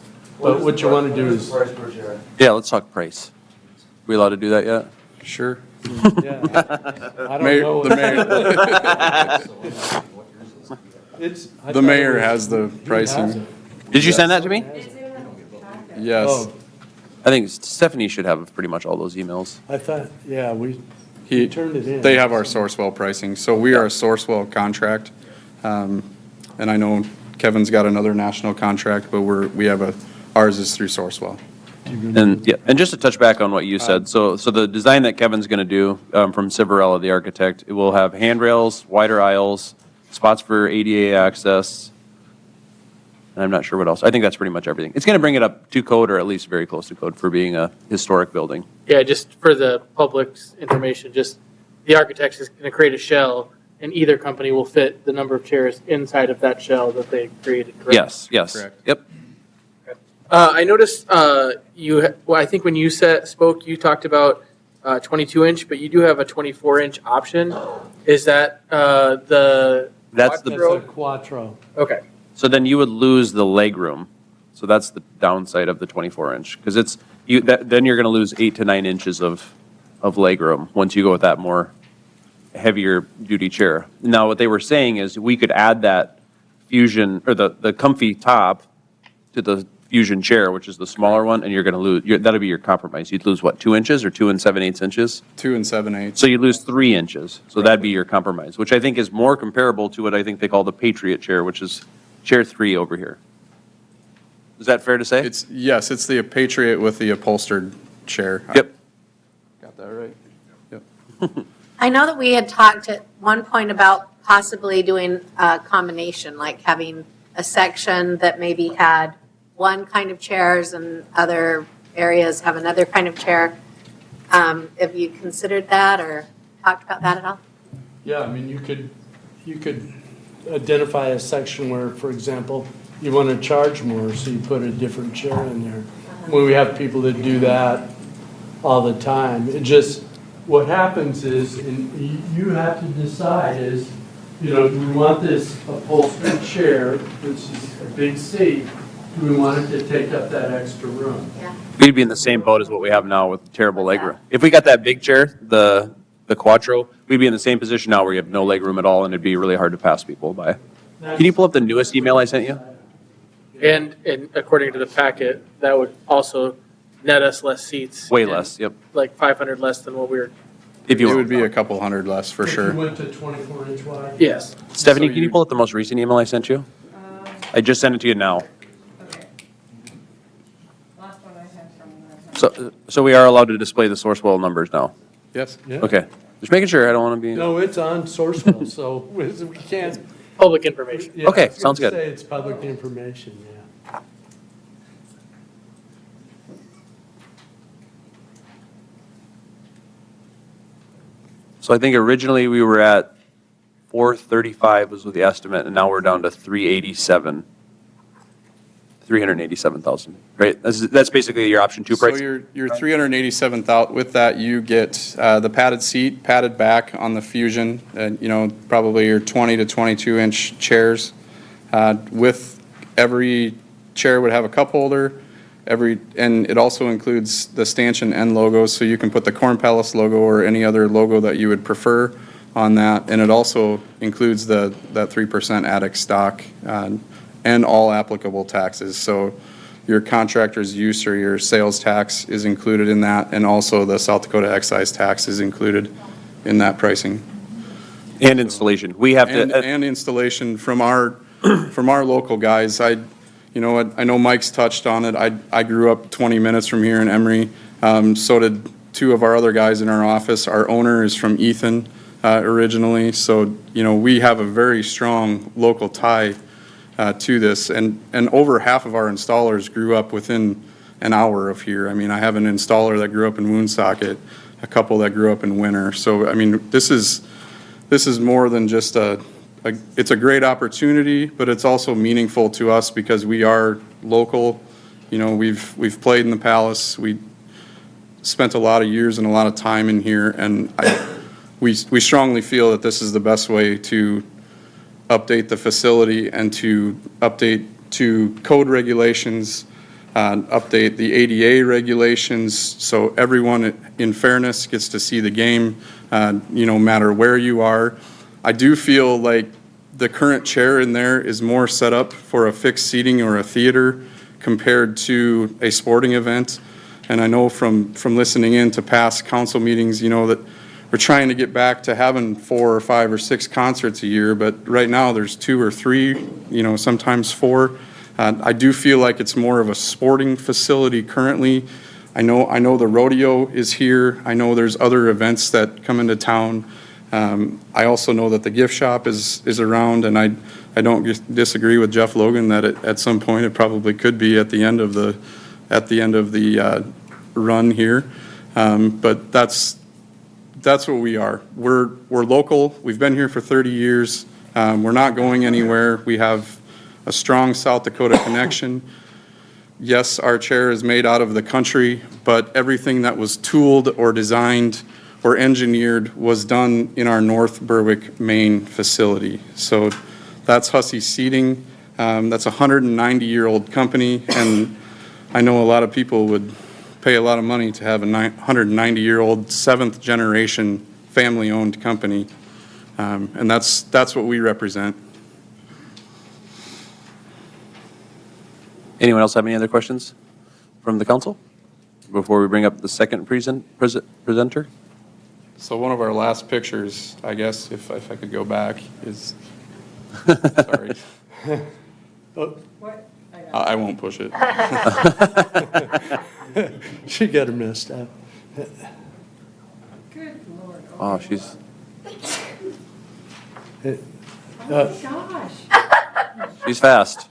But what you want to do is, Price per chair. yeah, let's talk price. We allowed to do that yet? Sure. yeah, I don't Mayor, know. the mayor has the pricing. Did you send that to me? Yes. Oh, I think Stephanie should have pretty much all those emails. I thought, yeah, we He, turned it in. they have our Sourcewell pricing. So we are a Sourcewell contract. And I know Kevin's got another national contract, but ours is through Sourcewell. And, yeah, and just to touch back on what you said, so the design that Kevin's going to do from Civarella, the architect, it will have handrails, wider aisles, spots for ADA access, and I'm not sure what else. I think that's pretty much everything. It's going to bring it up to code, or at least very close to code, for being a historic building. Yeah, just for the public's information, just the architect is going to create a shell, and either company will fit the number of chairs inside of that shell that they created, correct? Yes. Correct. Yep. I noticed I think when you spoke, you talked about 22-inch, but you do have a 24-inch option. Is that the? That's That's the, a Quattro. Okay. so then you would lose the leg room. So that's the downside of the 24-inch, because then you're going to lose 8 to 9 inches of leg room once you go with that more heavier duty chair. Now, what they were saying is we could add that Fusion, or the comfy top to the Fusion chair, which is the smaller one, and you're going to lose, that'll be your compromise. You'd lose what, 2 inches or 2 7/8 inches? 2 7/8. So you lose 3 inches. So that'd be your compromise, which I think is more comparable to what I think they call the Patriot chair, which is chair 3 over here. Is that fair to say? It's the Patriot with the upholstered chair. Yep. Got that right? Yep. I know that we had talked at one point about possibly doing a combination, like having a section that maybe had one kind of chairs and other areas have another kind of chair. Have you considered that or talked about that at all? Yeah, I mean, you could identify a section where, for example, you want to charge more, so you put a different chair in there. When we have people that do that all the time, it just, what happens is, and you have to decide is, do we want this upholstered chair, which is a big seat, do we want it to take up that extra room? Yeah. We'd be in the same boat as what we have now with terrible leg room. If we got that big chair, the Quattro, we'd be in the same position now where you have no leg room at all, and it'd be really hard to pass people by. Can you pull up the newest email I sent you? And according to the packet, that would also net us less seats. Way and less, yep. Like 500 less than what we were, If It you would be a couple hundred less for If sure. you went to 24-inch wide? yes. Stephanie, can you pull up the most recent email I sent you? I just sent it to you now. So we are allowed to display the source well numbers now? Yes. Yeah. Okay. Just making sure, I don't want to be. No, it's on Sourcewell, so we can't. Public information. Yeah, Okay, I was gonna sounds good. say it's public information, yeah. So I think originally we were at 435 was with the estimate, and now we're down to 387,000, right? That's basically your option two So price? your 387,000, with that, you get the padded seat, padded back on the Fusion, and, probably your 20 to 22-inch chairs. With every chair would have a cup holder, and it also includes the stanchion end logos, so you can put the Corn Palace logo or any other logo that you would prefer on that. And it also includes that 3% attic stock and all applicable taxes. So your contractor's use or your sales tax is included in that, and also the South Dakota excise tax is included in that pricing. And installation. We have to. And installation from our local guys. I know Mike's touched on it. I grew up 20 minutes from here in Emery. So did two of our other guys in our office. Our owner is from Ethan originally. So, we have a very strong local tie to this. And over half of our installers grew up within an hour of here. I mean, I have an installer that grew up in Woonsocket, a couple that grew up in Winter. So, I mean, this is more than just it's a great opportunity, but it's also meaningful to us because we are local. We've played in the Palace. We spent a lot of years and a lot of time in here, and we strongly feel that this is the best way to update the facility and to update to code regulations, update the ADA regulations, so everyone in fairness gets to see the game, no matter where you are. I do feel like the current chair in there is more set up for a fixed seating or a theater compared to a sporting event. And I know from listening in to past council meetings, that we're trying to get back to having 4 or 5 or 6 concerts a year, but right now there's 2 or 3, sometimes 4. I do feel like it's more of a sporting facility currently. I know the rodeo is here. I know there's other events that come into town. I also know that the gift shop is around, and I don't disagree with Jeff Logan that at some point it probably could be at the end of the run here. But that's what we are. We're local. We've been here for 30 years. We're not going anywhere. We have a strong South Dakota connection. Yes, our chair is made out of the country, but everything that was tooled or designed or engineered was done in our North Berwick, Maine facility. So that's Hussey Seating. That's a 190-year-old company, and I know a lot of people would pay a lot of money to have a 190-year-old, 7th-generation, family-owned company, and that's what we represent. Anyone else have any other questions from the council before we bring up the second presenter? So one of our last pictures, I guess, if I could go back, is, sorry. I won't push it. She got her messed up. Good Lord. Oh, she's. Oh my gosh. She's fast.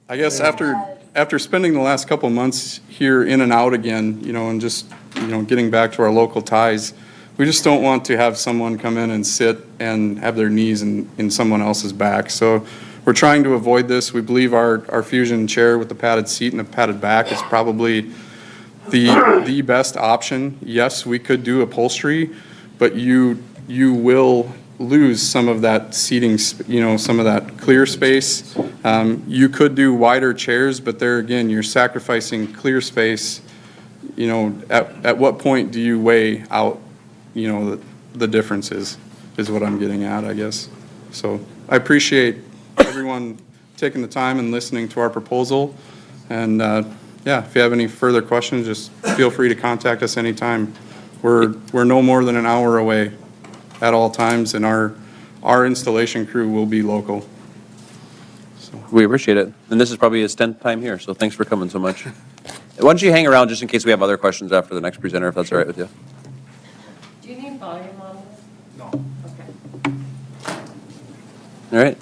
I guess after spending the last couple months here in and out again, and just, getting back to our local ties, we just don't want to have someone come in and sit and have their knees in someone else's back. So we're trying to avoid this. We believe our Fusion chair with the padded seat and the padded back is probably the best option. Yes, we could do upholstery, but you will lose some of that seating, some of that clear space. You could do wider chairs, but there again, you're sacrificing clear space. At what point do you weigh out, the differences is what I'm getting at, I guess. So I appreciate everyone taking the time and listening to our proposal. And if you have any further questions, just feel free to contact us anytime. We're no more than an hour away at all times, and our installation crew will be local. We appreciate it. And this is probably his 10th time here, so thanks for coming so much. Why don't you hang around just in case we have other questions after the next presenter, if that's all right with you? Do you need volume on this? No. Okay. All right.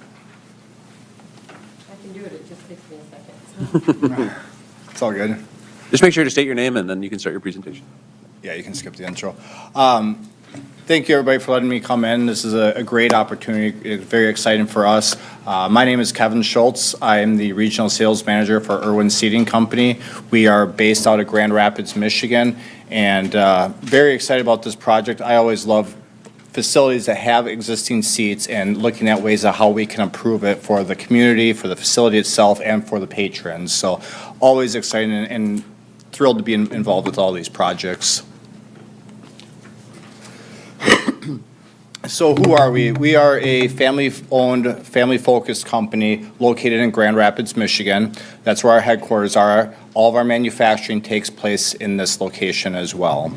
I can do it. It just takes me a second. It's all good. Just make sure to state your name and then you can start your presentation. Yeah, you can skip the intro. Thank you, everybody, for letting me come in. This is a great opportunity. It's very exciting for us. My name is Kevin Schultz. I am the Regional Sales Manager for Irwin Seating Company. We are based out of Grand Rapids, Michigan, and very excited about this project. I always love facilities that have existing seats and looking at ways of how we can improve it for the community, for the facility itself, and for the patrons. So always exciting and thrilled to be involved with all these projects. So who are we? We are a family-owned, family-focused company located in Grand Rapids, Michigan. That's where our headquarters are. All of our manufacturing takes place in this location as well.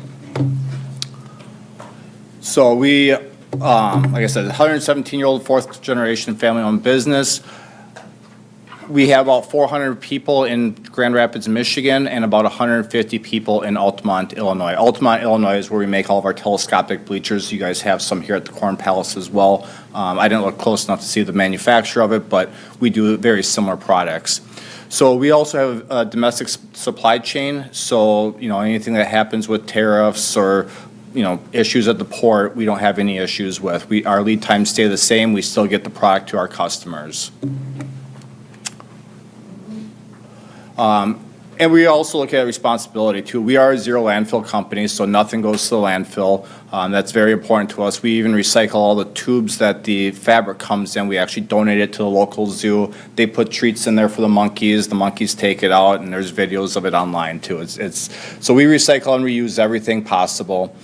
So we, like I said, 117-year-old fourth-generation family-owned business. We have about 400 people in Grand Rapids, Michigan, and about 150 people in Altamont, Illinois. Altamont, Illinois is where we make all of our telescopic bleachers. You guys have some here at the Corn Palace as well. I didn't look close enough to see the manufacture of it, but we do very similar products. So we also have a domestic supply chain. So, you know, anything that happens with tariffs or, you know, issues at the port, we don't have any issues with. Our lead times stay the same. We still get the product to our customers. And we also look at responsibility too. We are a zero landfill company, so nothing goes to the landfill. That's very important to us. We even recycle all the tubes that the fabric comes in. We actually donate it to the local zoo. They put treats in there for the monkeys. The monkeys take it out, and there's videos of it online too. So we recycle and reuse everything possible.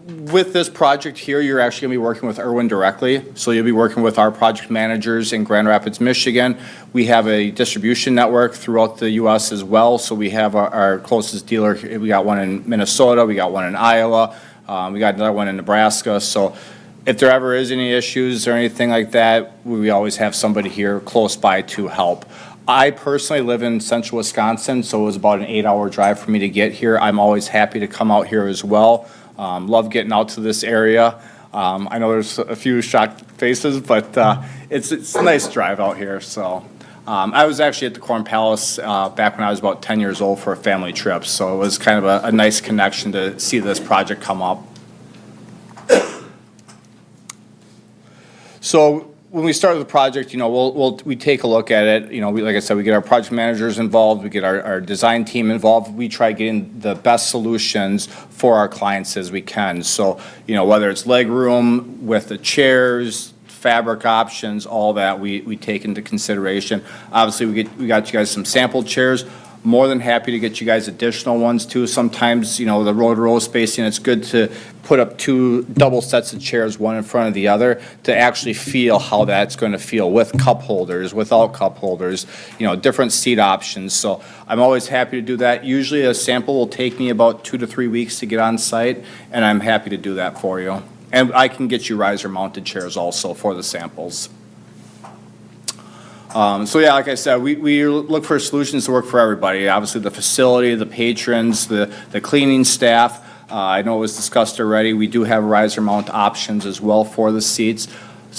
With this project here, you're actually going to be working with Irwin directly. So you'll be working with our project managers in Grand Rapids, Michigan. We have a distribution network throughout the U.S. as well. So we have our closest dealer. We got one in Minnesota. We got one in Iowa. We got another one in Nebraska. So if there ever is any issues or anything like that, we always have somebody here close by to help. I personally live in central Wisconsin, so it was about an 8-hour drive for me to get here. I'm always happy to come out here as well. Love getting out to this area. I know there's a few shocked faces, but it's a nice drive out here. So I was actually at the Corn Palace back when I was about 10 years old for a family trip. So it was kind of a nice connection to see this project come up. So when we start the project, you know, we take a look at it. You know, like I said, we get our project managers involved. We get our design team involved. We try getting the best solutions for our clients as we can. So, you know, whether it's leg room with the chairs, fabric options, all that we take into consideration. Obviously, we got you guys some sample chairs. More than happy to get you guys additional ones too. Sometimes, you know, the row-to-row spacing, it's good to put up 2 double sets of chairs, one in front of the other, to actually feel how that's going to feel with cup holders, without cup holders, you know, different seat options. So I'm always happy to do that. Usually a sample will take me about 2 to 3 weeks to get on site, and I'm happy to do that for you. And I can get you riser-mounted chairs also for the samples. So yeah, like I said, we look for solutions to work for everybody. Obviously, the facility, the patrons, the cleaning staff. I know it was discussed already. We do have riser mount options as well for the seats.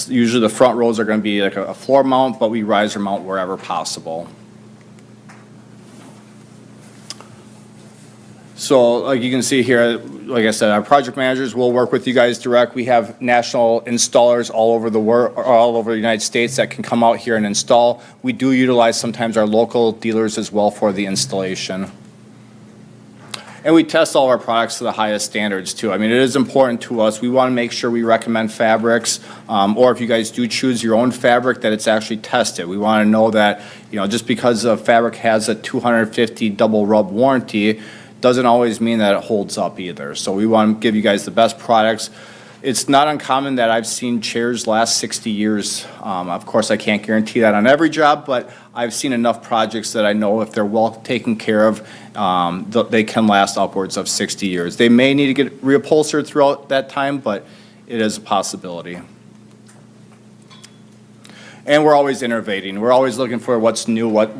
Usually the front rows are going to be like a floor mount, but we riser mount wherever possible. So like you can see here, like I said, our project managers will work with you guys direct. We have national installers all over the world, all over the United States that can come out here and install. We do utilize sometimes our local dealers as well for the installation. And we test all of our products to the highest standards too. I mean, it is important to us. We want to make sure we recommend fabrics, or if you guys do choose your own fabric, that it's actually tested. We want to know that, you know, just because a fabric has a 250 double rub warranty, doesn't always mean that it holds up either. So we want to give you guys the best products. It's not uncommon that I've seen chairs last 60 years. Of course, I can't guarantee that on every job, but I've seen enough projects that I know if they're well taken care of, they can last upwards of 60 years. They may need to get reupholstered throughout that time, but it is a possibility. And we're always innovating. We're always looking for what's new, what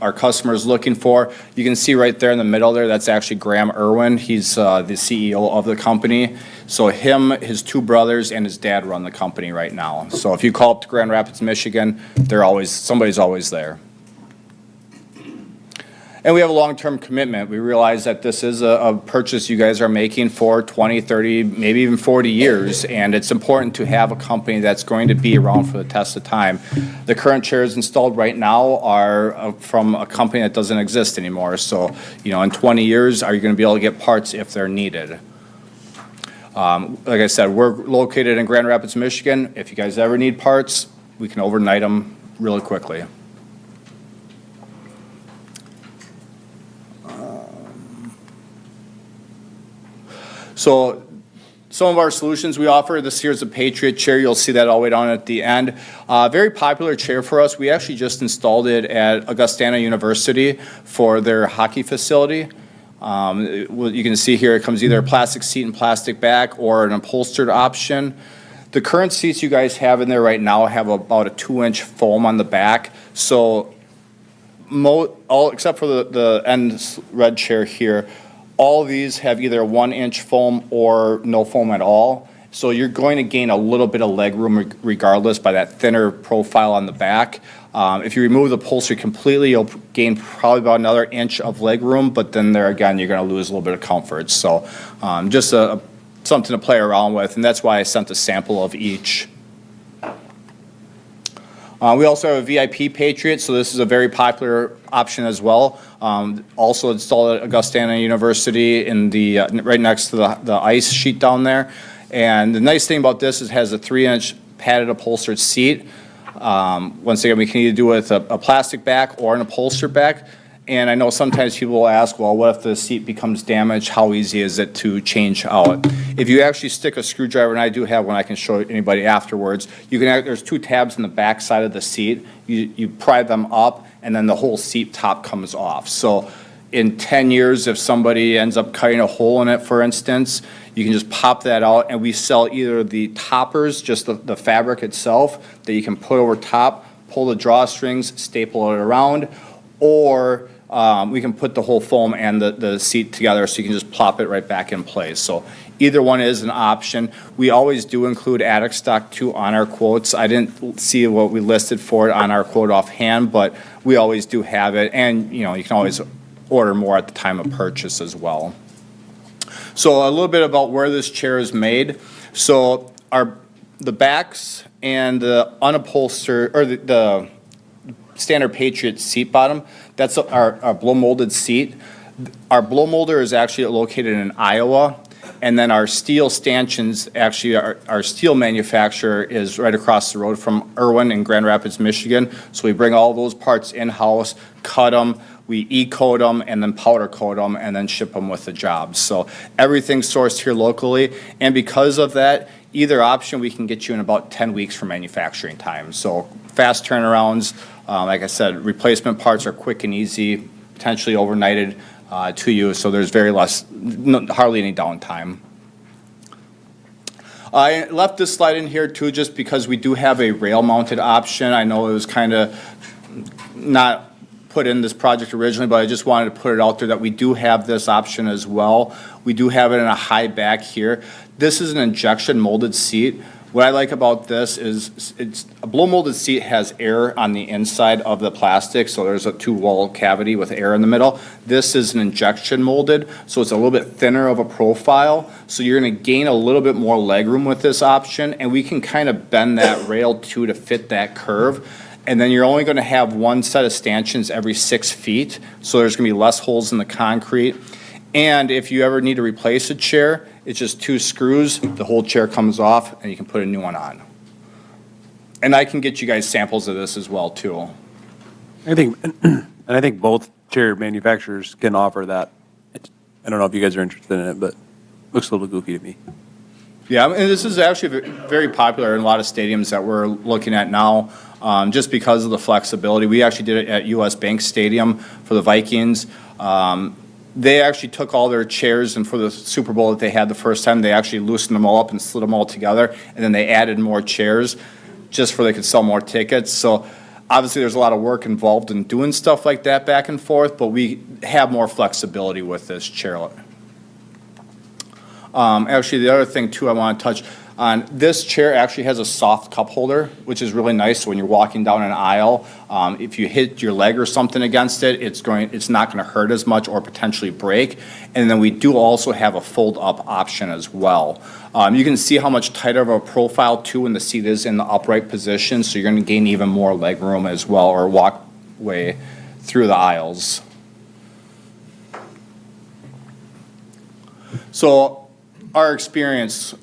our customers looking for. You can see right there in the middle there, that's actually Graham Irwin. He's the CEO of the company. So him, his two brothers, and his dad run the company right now. So if you call up to Grand Rapids, Michigan, somebody's always there. And we have a long-term commitment. We realize that this is a purchase you guys are making for 20, 30, maybe even 40 years, and it's important to have a company that's going to be around for the test of time. The current chairs installed right now are from a company that doesn't exist anymore. So, in 20 years, are you going to be able to get parts if they're needed? Like I said, we're located in Grand Rapids, Michigan. If you guys ever need parts, we can overnight them really quickly. So some of our solutions we offer, this here is a Patriot chair. You'll see that all the way down at the end. Very popular chair for us. We actually just installed it at Augustana University for their hockey facility. You can see here it comes either a plastic seat and plastic back or an upholstered option. The current seats you guys have in there right now have about a 2-inch foam on the back. So all except for the end red chair here, all of these have either 1-inch foam or no foam at all. So you're going to gain a little bit of leg room regardless by that thinner profile on the back. If you remove the upholstery completely, you'll gain probably about another inch of leg room, but then there again, you're going to lose a little bit of comfort. So just something to play around with, and that's why I sent a sample of each. We also have a VIP Patriot, so this is a very popular option as well. Also installed at Augustana University in the right next to the ice sheet down there. And the nice thing about this is it has a 3-inch padded upholstered seat. Once again, we can either do it with a plastic back or an upholstered back. And I know sometimes people will ask, well, what if the seat becomes damaged? How easy is it to change out? If you actually stick a screwdriver, and I do have one I can show anybody afterwards, there's 2 tabs in the back side of the seat. You pry them up, and then the whole seat top comes off. So in 10 years, if somebody ends up cutting a hole in it, for instance, you can just pop that out, and we sell either the toppers, just the fabric itself, that you can put over top, pull the drawstrings, staple it around, or we can put the whole foam and the seat together so you can just plop it right back in place. So either one is an option. We always do include attic stock too on our quotes. I didn't see what we listed for it on our quote offhand, but we always do have it. And you can always order more at the time of purchase as well. So a little bit about where this chair is made. So the backs and the unupholstered, or the standard Patriot seat bottom, that's our blow molded seat. Our blow molder is actually located in Iowa, and then our steel stanchions, actually our steel manufacturer is right across the road from Irwin in Grand Rapids, Michigan. So we bring all those parts in-house, cut them, we E-coat them, and then powder coat them, and then ship them with the job. So everything's sourced here locally, and because of that, either option we can get you in about 10 weeks for manufacturing time. So fast turnarounds. Like I said, replacement parts are quick and easy, potentially overnighted to you, so there's hardly any downtime. I left this slide in here too just because we do have a rail-mounted option. I know it was kind of not put in this project originally, but I just wanted to put it out there that we do have this option as well. We do have it in a high back here. This is an injection molded seat. What I like about this is a blow molded seat has air on the inside of the plastic, so there's a 2-wall cavity with air in the middle. This is an injection molded, so it's a little bit thinner of a profile, so you're going to gain a little bit more leg room with this option, and we can kind of bend that rail too to fit that curve. And then you're only going to have one set of stanchions every 6 feet, so there's going to be less holes in the concrete. And if you ever need to replace a chair, it's just 2 screws, the whole chair comes off, and you can put a new one on. And I can get you guys samples of this as well, too. I think both chair manufacturers can offer that. I don't know if you guys are interested in it, but it looks a little goofy to me. Yeah, and this is actually very popular in a lot of stadiums that we're looking at now, just because of the flexibility. We actually did it at US Bank Stadium for the Vikings. They actually took all their chairs, and for the Super Bowl that they had the first time, they actually loosened them all up and slid them all together, and then they added more chairs. just for they could sell more tickets. So obviously, there's a lot of work involved in doing stuff like that back and forth, but we have more flexibility with this chair. Actually, the other thing too I want to touch on, this chair actually has a soft cup holder, which is really nice. So when you're walking down an aisle, if you hit your leg or something against it, it's not going to hurt as much or potentially break. And then we do also have a fold-up option as well. You can see how much tighter of a profile too when the seat is in the upright position, so you're going to gain even more leg room as well, or walkway through the aisles. So our experience,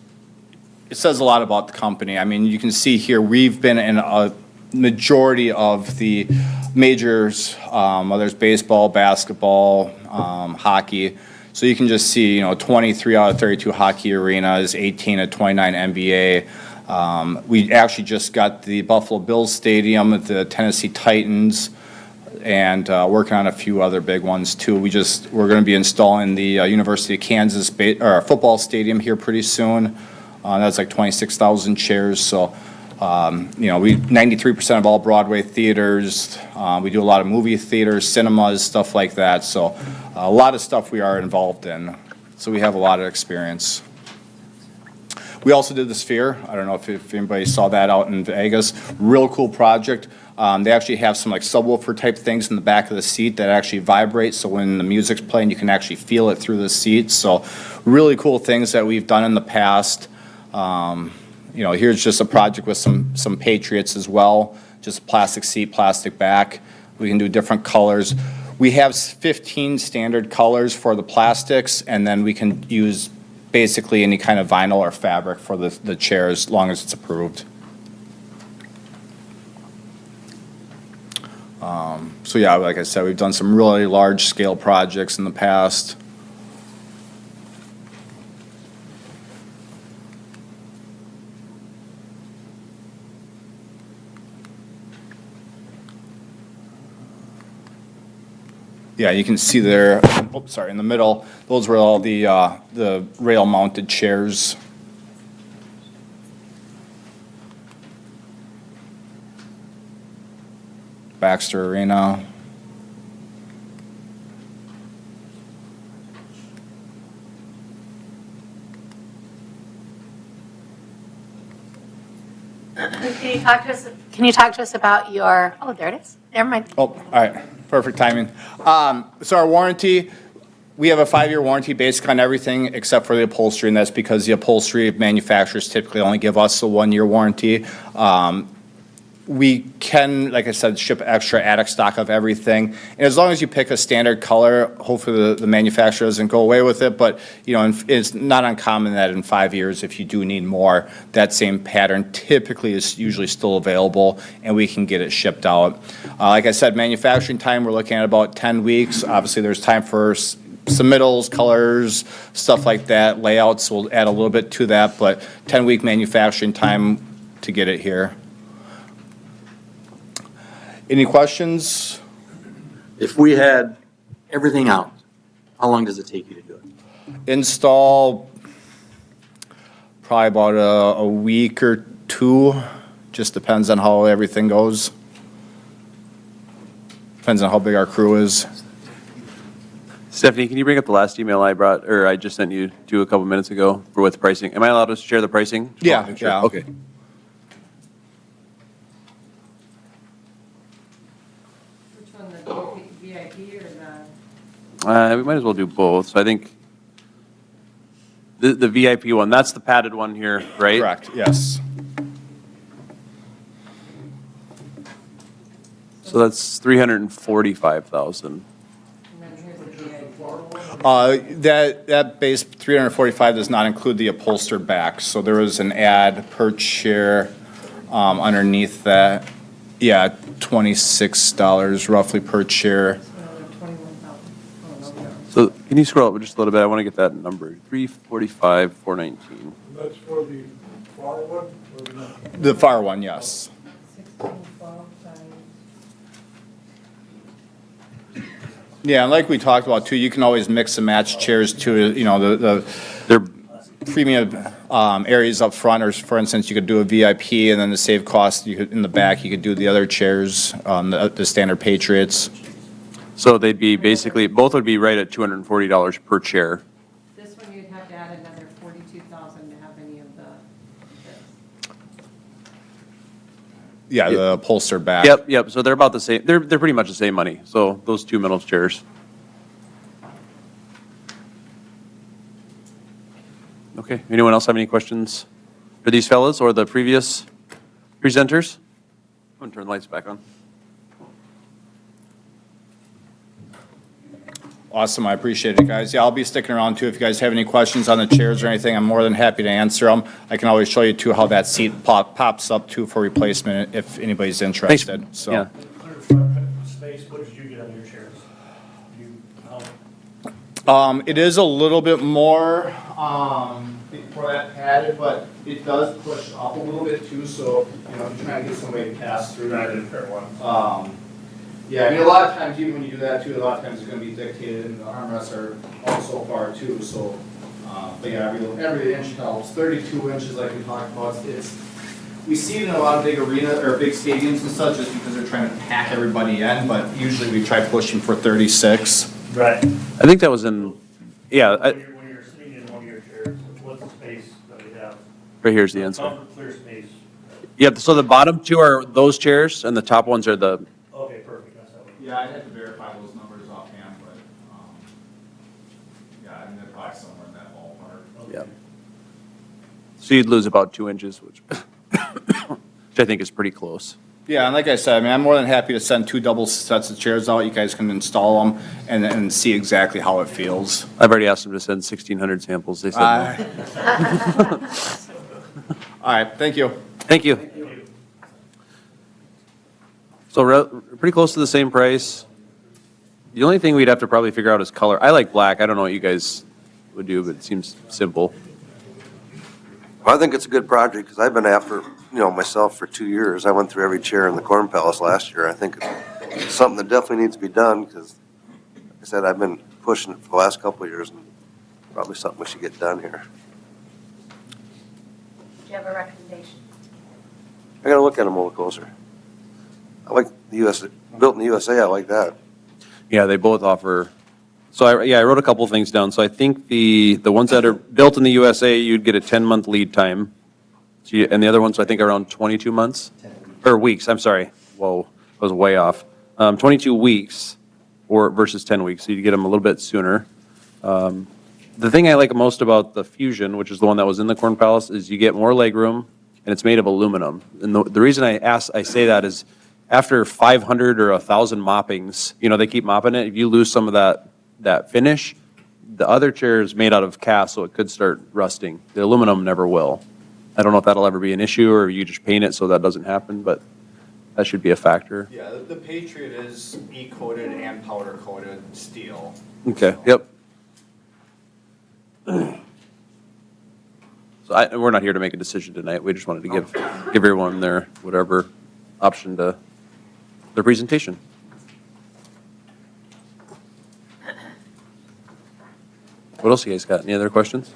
it says a lot about the company. I mean, you can see here, we've been in a majority of the majors, whether it's baseball, basketball, hockey. So you can just see, 23 out of 32 hockey arenas, 18 of 29 NBA. We actually just got the Buffalo Bills Stadium, the Tennessee Titans, and working on a few other big ones too. We're going to be installing the University of Kansas football stadium here pretty soon. That's like 26,000 chairs. So, 93% of all Broadway theaters. We do a lot of movie theaters, cinemas, stuff like that. So, a lot of stuff we are involved in. So we have a lot of experience. We also did the Sphere. I don't know if anybody saw that out in Vegas. Real cool project. They actually have some like subwoofer type things in the back of the seat that actually vibrate. So when the music's playing, you can actually feel it through the seat. So really cool things that we've done in the past. Here's just a project with some Patriots as well. Just plastic seat, plastic back. We can do different colors. We have 15 standard colors for the plastics, and then we can use basically any kind of vinyl or fabric for the chair as long as it's approved. So yeah, like I said, we've done some really large scale projects in the past. Yeah, you can see there, in the middle, those were all the rail-mounted chairs. Baxter Arena. Can you talk to us about your, oh, there it is. Never mind. Oh, all right. Perfect timing. So our warranty, we have a 5-year warranty basically on everything except for the upholstery, and that's because the upholstery manufacturers typically only give us a 1-year warranty. We can, like I said, ship extra attic stock of everything. And as long as you pick a standard color, hopefully the manufacturer doesn't go away with it. But, it's not uncommon that in 5 years, if you do need more, that same pattern typically is usually still available, and we can get it shipped out. Like I said, manufacturing time, we're looking at about 10 weeks. Obviously, there's time for submittals, colors, stuff like that. Layouts will add a little bit to that, but 10-week manufacturing time to get it here. Any questions? If we had everything out, how long does it take you to do it? Install probably about a week or two. Just depends on how everything goes. Depends on how big our crew is. Stephanie, can you bring up the last email I just sent you a couple minutes ago for what's pricing? Am I allowed to share the pricing? Yeah, yeah. Okay. Which one, the VIP or the? We might as well do both. So I think the VIP one, that's the padded one here, right? Correct, yes. So that's 345,000. And then here's the VIP. That base 345 does not include the upholstered back. So there was an ad per chair underneath that. Yeah, $26 roughly per chair. So can you scroll up just a little bit? I want to get that number. 345, 419. That's for the far one, or not? The far one, yes. 1612 times. Yeah, and like we talked about too, you can always mix and match chairs too, They're premium areas up front, or for instance, you could do a VIP, and then to save costs, you could, in the back, you could do the other chairs, the standard Patriots. So they'd be basically, both would be right at $240 per chair. This one, you'd have to add another 42,000 to have any of the, Yeah, the upholstered back. Yep, so they're about the same, they're pretty much the same money, so those two middle chairs. Okay, anyone else have any questions for these fellows or the previous presenters? I'm gonna turn the lights back on. Awesome, I appreciate it, guys. Yeah, I'll be sticking around too. If you guys have any questions on the chairs or anything, I'm more than happy to answer them. I can always show you too how that seat pops up too for replacement if anybody's interested, so. Yeah. Clear front space, what did you get on your chairs? How- It is a little bit more, for that padded, but it does push up a little bit too, so, you know, if you're trying to get somebody to pass through. I didn't fair one. Yeah, I mean, a lot of times, even when you do that too, a lot of times it's gonna be dictated, and the armrests are also far too, so, but yeah, every inch helps. 32 inches, like we talked about, we see it in a lot of big arenas, or big stadiums and such, just because they're trying to pack everybody in, but usually we try pushing for 36. Right. I think that was in, yeah, When you're sitting in one of your chairs, what's the space that we have? right here's the answer. Comfort, clear space. Yep, so the bottom two are those chairs, and the top ones are the, Okay, perfect, that's how we. Yeah, I'd have to verify those numbers offhand, but, yeah, I mean, they're probably somewhere in that ballpark. yeah. So you'd lose about 2 inches, which I think is pretty close. Yeah, and like I said, I mean, I'm more than happy to send 2 double sets of chairs out. You guys can install them and see exactly how it feels. I've already asked them to send 1,600 samples, they said no. All right, thank you. Thank you. So pretty close to the same price. The only thing we'd have to probably figure out is color. I like black. I don't know what you guys would do, but it seems simple. Well, I think it's a good project, because I've been after, myself for 2 years. I went through every chair in the Corn Palace last year. I think it's something that definitely needs to be done, because, like I said, I've been pushing it for the last couple of years, and probably something we should get done here. Do you have a recommendation? I gotta look at them a little closer. I like the US, built in the USA, I like that. Yeah, they both offer, so I wrote a couple things down. So I think the ones that are built in the USA, you'd get a 10-month lead time. So and the other ones, I think, around 22 months? Or weeks, I'm sorry. Whoa, I was way off. 22 weeks versus 10 weeks, so you get them a little bit sooner. The thing I like most about the Fusion, which is the one that was in the Corn Palace, is you get more legroom, and it's made of aluminum. And the reason I say that is after 500 or 1,000 moppings, they keep mopping it. If you lose some of that finish, the other chair is made out of cast, so it could start rusting. The aluminum never will. I don't know if that'll ever be an issue, or you just paint it so that doesn't happen, but that should be a factor. Yeah, the Patriot is E-coated and powder-coated steel. Okay, yep. So we're not here to make a decision tonight. We just wanted to give everyone their whatever option to their presentation. What else you guys got? Any other questions?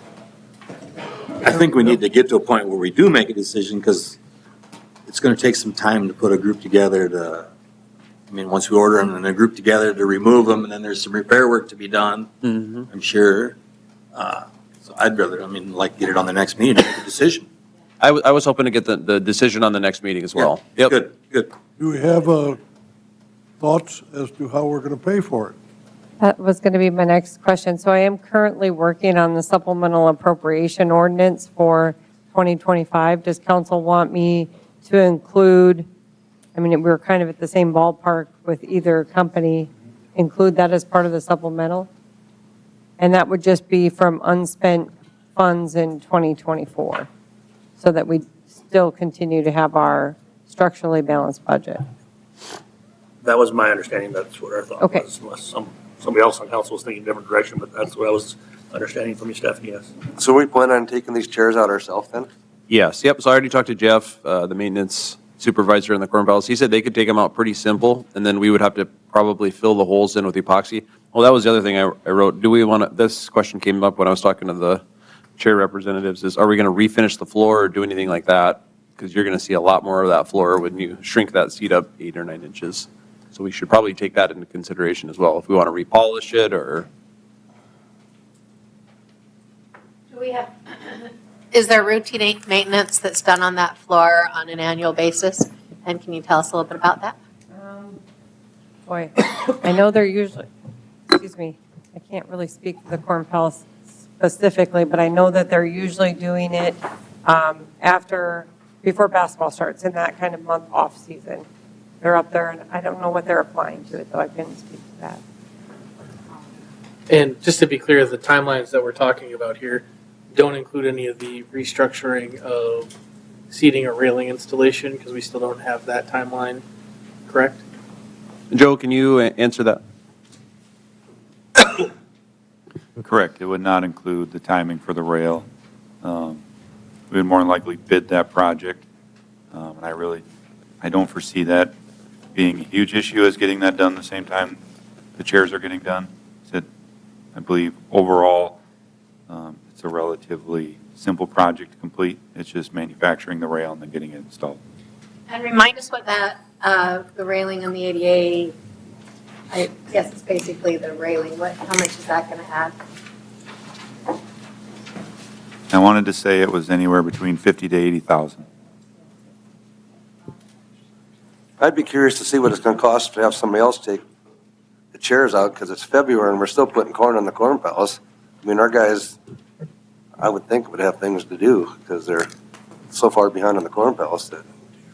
I think we need to get to a point where we do make a decision, because it's gonna take some time to put a group together once we order them and a group together to remove them, and then there's some repair work to be done, I'm sure. So I'd rather, like, get it on the next meeting and make a decision. I was hoping to get the decision on the next meeting as well. Yep. Good. Do we have thoughts as to how we're going to pay for it? That was going to be my next question. So I am currently working on the supplemental appropriation ordinance for 2025. Does council want me to include, we're kind of at the same ballpark with either company, include that as part of the supplemental? And that would just be from unspent funds in 2024, so that we still continue to have our structurally balanced budget. That was my understanding, that's what our thought Okay. was, unless somebody else on council was thinking a different direction, but that's what I was understanding from you, Stephanie, yes. So we plan on taking these chairs out ourselves then? Yes, yep. So I already talked to Jeff, the maintenance supervisor in the Corn Palace. He said they could take them out pretty simple, and then we would have to probably fill the holes in with epoxy. Well, that was the other thing I wrote. Do we want to, this question came up when I was talking to the chair representatives is, are we going to refinish the floor or do anything like that? Because you're going to see a lot more of that floor when you shrink that seat up 8 or 9 inches. So we should probably take that into consideration as well, if we want to repolish it or. Do we have, is there routine maintenance that's done on that floor on an annual basis? And can you tell us a little bit about that? Boy, I know they're usually, excuse me, I can't really speak to the Corn Palace specifically, but I know that they're usually doing it before basketball starts, in that kind of month off season. They're up there, and I don't know what they're applying to it, though I couldn't speak to that. And just to be clear, the timelines that we're talking about here don't include any of the restructuring of seating or railing installation, because we still don't have that timeline, correct? Joe, can you answer that? Correct. It would not include the timing for the rail. We would more than likely bid that project. And I don't foresee that being a huge issue as getting that done the same time the chairs are getting done. I believe overall, it's a relatively simple project to complete. It's just manufacturing the rail and then getting it installed. And remind us what that, the railing on the ADA, I guess it's basically the railing, how much is that going to add? I wanted to say it was anywhere between 50 to 80,000. I'd be curious to see what it's going to cost to have somebody else take the chairs out, because it's February and we're still putting corn on the Corn Palace. I mean, our guys, I would think, would have things to do because they're so far behind on the Corn Palace that.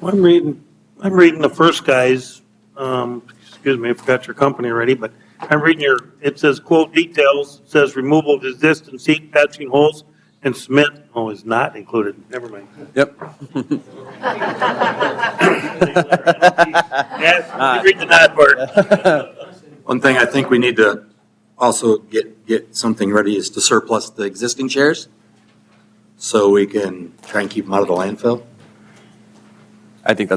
I'm reading the first guy's, excuse me, I forgot your company already, but I'm reading it says quote details, it says removal of existing seat patching holes, and Smith, is not included. Never mind. Yep. Yes, read the nod part. One thing I think we need to also get something ready is to surplus the existing chairs so we can try and keep them out of the landfill. I think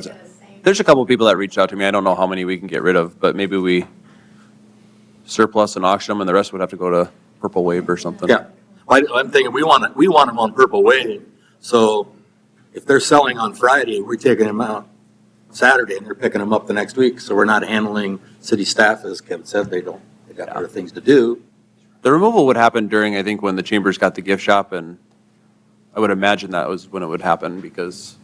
there's a couple people that reached out to me. I don't know how many we can get rid of, but maybe we surplus and auction them and the rest would have to go to Purple Wave or something. Yeah. I'm thinking we want them on Purple Wave. So if they're selling on Friday, we're taking them out Saturday and they're picking them up the next week. So we're not handling city staff, as Kevin said, they got other things to do. The removal would happen during, I think, when the Chambers got the gift shop, and I would imagine that was when it would happen because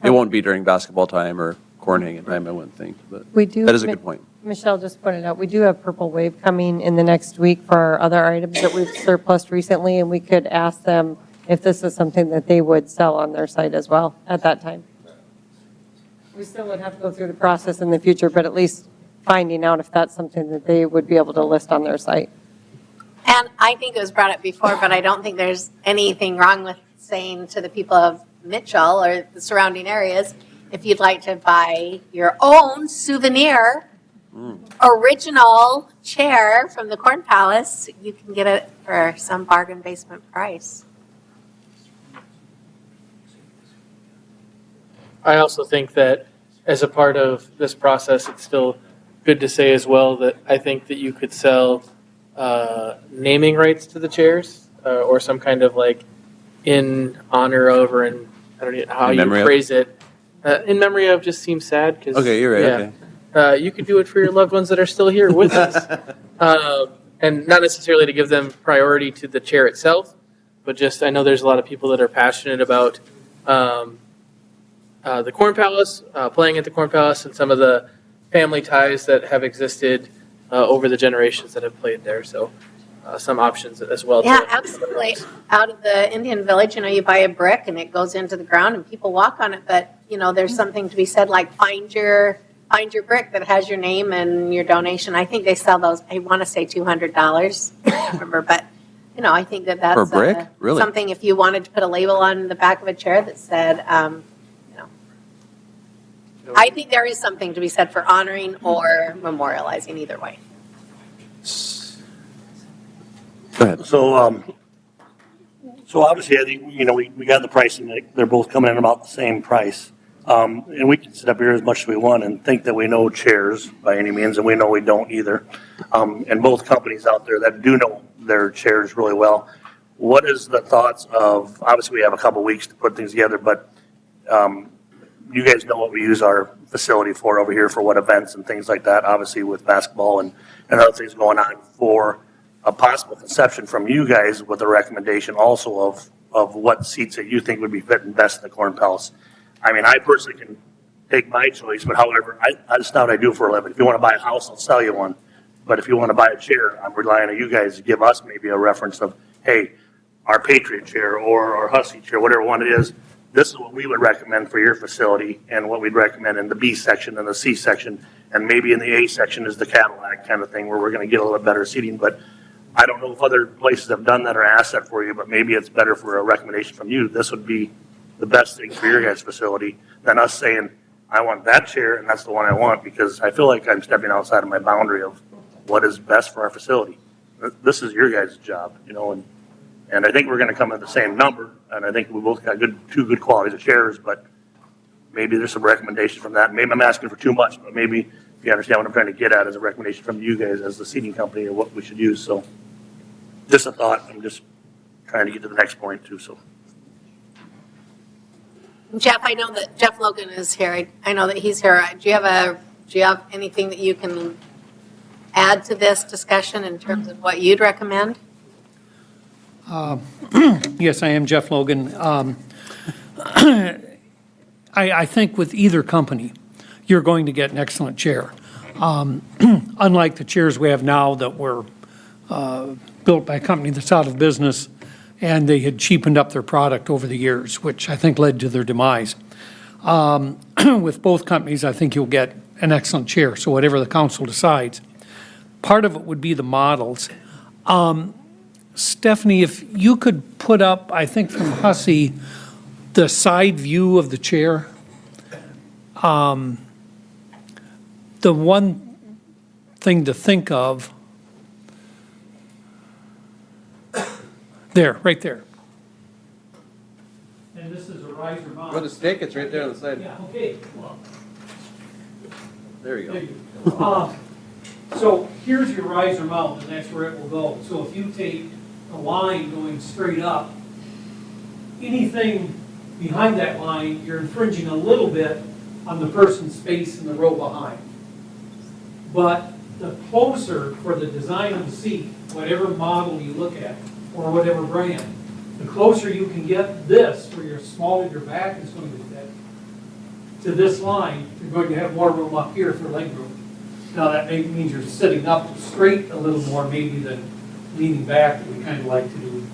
it won't be during basketball time or corn hanging time, I wouldn't think. But We do. that is a good point. Michelle just pointed out, we do have Purple Wave coming in the next week for our other items that we've surplused recently, and we could ask them if this is something that they would sell on their site as well at that time. We still would have to go through the process in the future, but at least finding out if that's something that they would be able to list on their site. And I think it was brought up before, but I don't think there's anything wrong with saying to the people of Mitchell or the surrounding areas, if you'd like to buy your own souvenir original chair from the Corn Palace, you can get it for some bargain basement price. I also think that as a part of this process, it's still good to say as well that I think that you could sell naming rights to the chairs or some kind of like in honor of or in, I don't know how you phrase it. In memory of just seems sad because. Okay, you're right. Yeah. Okay. You could do it for your loved ones that are still here with us. And not necessarily to give them priority to the chair itself, but just I know there's a lot of people that are passionate about the Corn Palace, playing at the Corn Palace, and some of the family ties that have existed over the generations that have played there. So some options as well. Yeah, absolutely. Out of the Indian Village, you buy a brick and it goes into the ground and people walk on it. But, there's something to be said like find your brick that has your name and your donation. I think they sell those, I want to say $200. I can't remember, but, I think that's For a brick? Really? something if you wanted to put a label on the back of a chair that said, I think there is something to be said for honoring or memorializing either way. Go ahead. So obviously, I think, we got the pricing, they're both coming in about the same price. And we can sit up here as much as we want and think that we know chairs by any means, and we know we don't either. And both companies out there that do know their chairs really well, what is the thoughts of, obviously, we have a couple weeks to put things together, but you guys know what we use our facility for over here, for what events and things like that, obviously with basketball and other things going on, for a possible conception from you guys with a recommendation also of what seats that you think would be fitting best in the Corn Palace. I mean, I personally can take my choice, but however, that's not what I do for a living. If you want to buy a house, I'll sell you one. But if you want to buy a chair, I'm relying on you guys to give us maybe a reference of, hey, our Patriot chair or our Hussey chair, whatever one it is, this is what we would recommend for your facility and what we'd recommend in the B section and the C section. And maybe in the A section is the Cadillac kind of thing where we're going to get a little bit better seating. But I don't know if other places have done that or asked that for you, but maybe it's better for a recommendation from you. This would be the best thing for your guys' facility than us saying, I want that chair and that's the one I want, because I feel like I'm stepping outside of my boundary of what is best for our facility. This is your guys' job, you know, and I think we're going to come at the same number, and I think we both got two good qualities of chairs, but maybe there's some recommendations from that. Maybe I'm asking for too much, but maybe if you understand what I'm trying to get at as a recommendation from you guys as the seating company or what we should use. So just a thought. I'm just trying to get to the next point too, so. Jeff, I know that Jeff Logan is here. I know that he's here. Do you have anything that you can add to this discussion in terms of what you'd recommend? Yes, I am Jeff Logan. I think with either company, you're going to get an excellent chair. Unlike the chairs we have now that were built by a company that's out of business, and they had cheapened up their product over the years, which I think led to their demise. With both companies, I think you'll get an excellent chair, so whatever the council decides. Part of it would be the models. Stephanie, if you could put up, I think from Hussey, the side view of the chair. The one thing to think of, there, right there. And this is a riser mount. Go to stick, it's right there on the side. Yeah, okay. Well, There you go. there you go. So here's your riser mount, and that's where it will go. So if you take a line going straight up, anything behind that line, you're infringing a little bit on the person's space in the row behind. But the closer for the design of the seat, whatever model you look at, or whatever brand, the closer you can get this, where your smaller your back is going to fit, to this line, you're going to have more room up here for leg room. Now, that means you're sitting up straight a little more maybe than leaning back that we kind of like to do.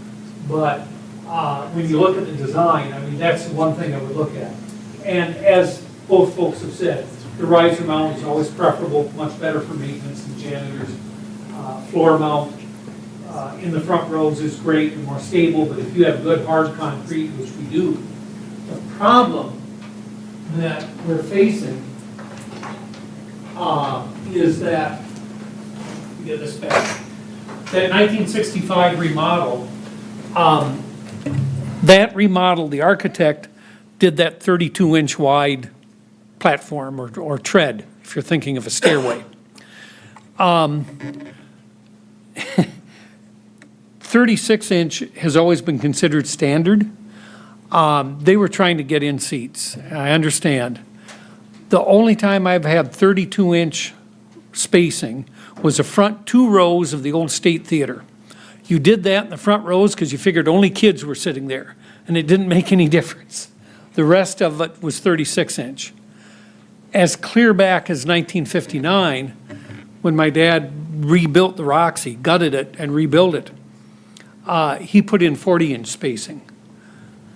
But when you look at the design, I mean, that's the one thing I would look at. And as both folks have said, the riser mount is always preferable, much better for maintenance and janitors. Floor mount in the front rows is great and more stable, but if you have good hard concrete, which we do, the problem that we're facing is that, get this back, that 1965 remodel, that remodel, the architect did that 32-inch wide platform or tread, if you're thinking of a stairway. 36-inch has always been considered standard. They were trying to get in seats, I understand. The only time I've had 32-inch spacing was the front 2 rows of the old State Theater. You did that in the front rows because you figured only kids were sitting there, and it didn't make any difference. The rest of it was 36-inch. As clear back as 1959, when my dad rebuilt the Roxy, gutted it and rebuilt it, he put in 40-inch spacing.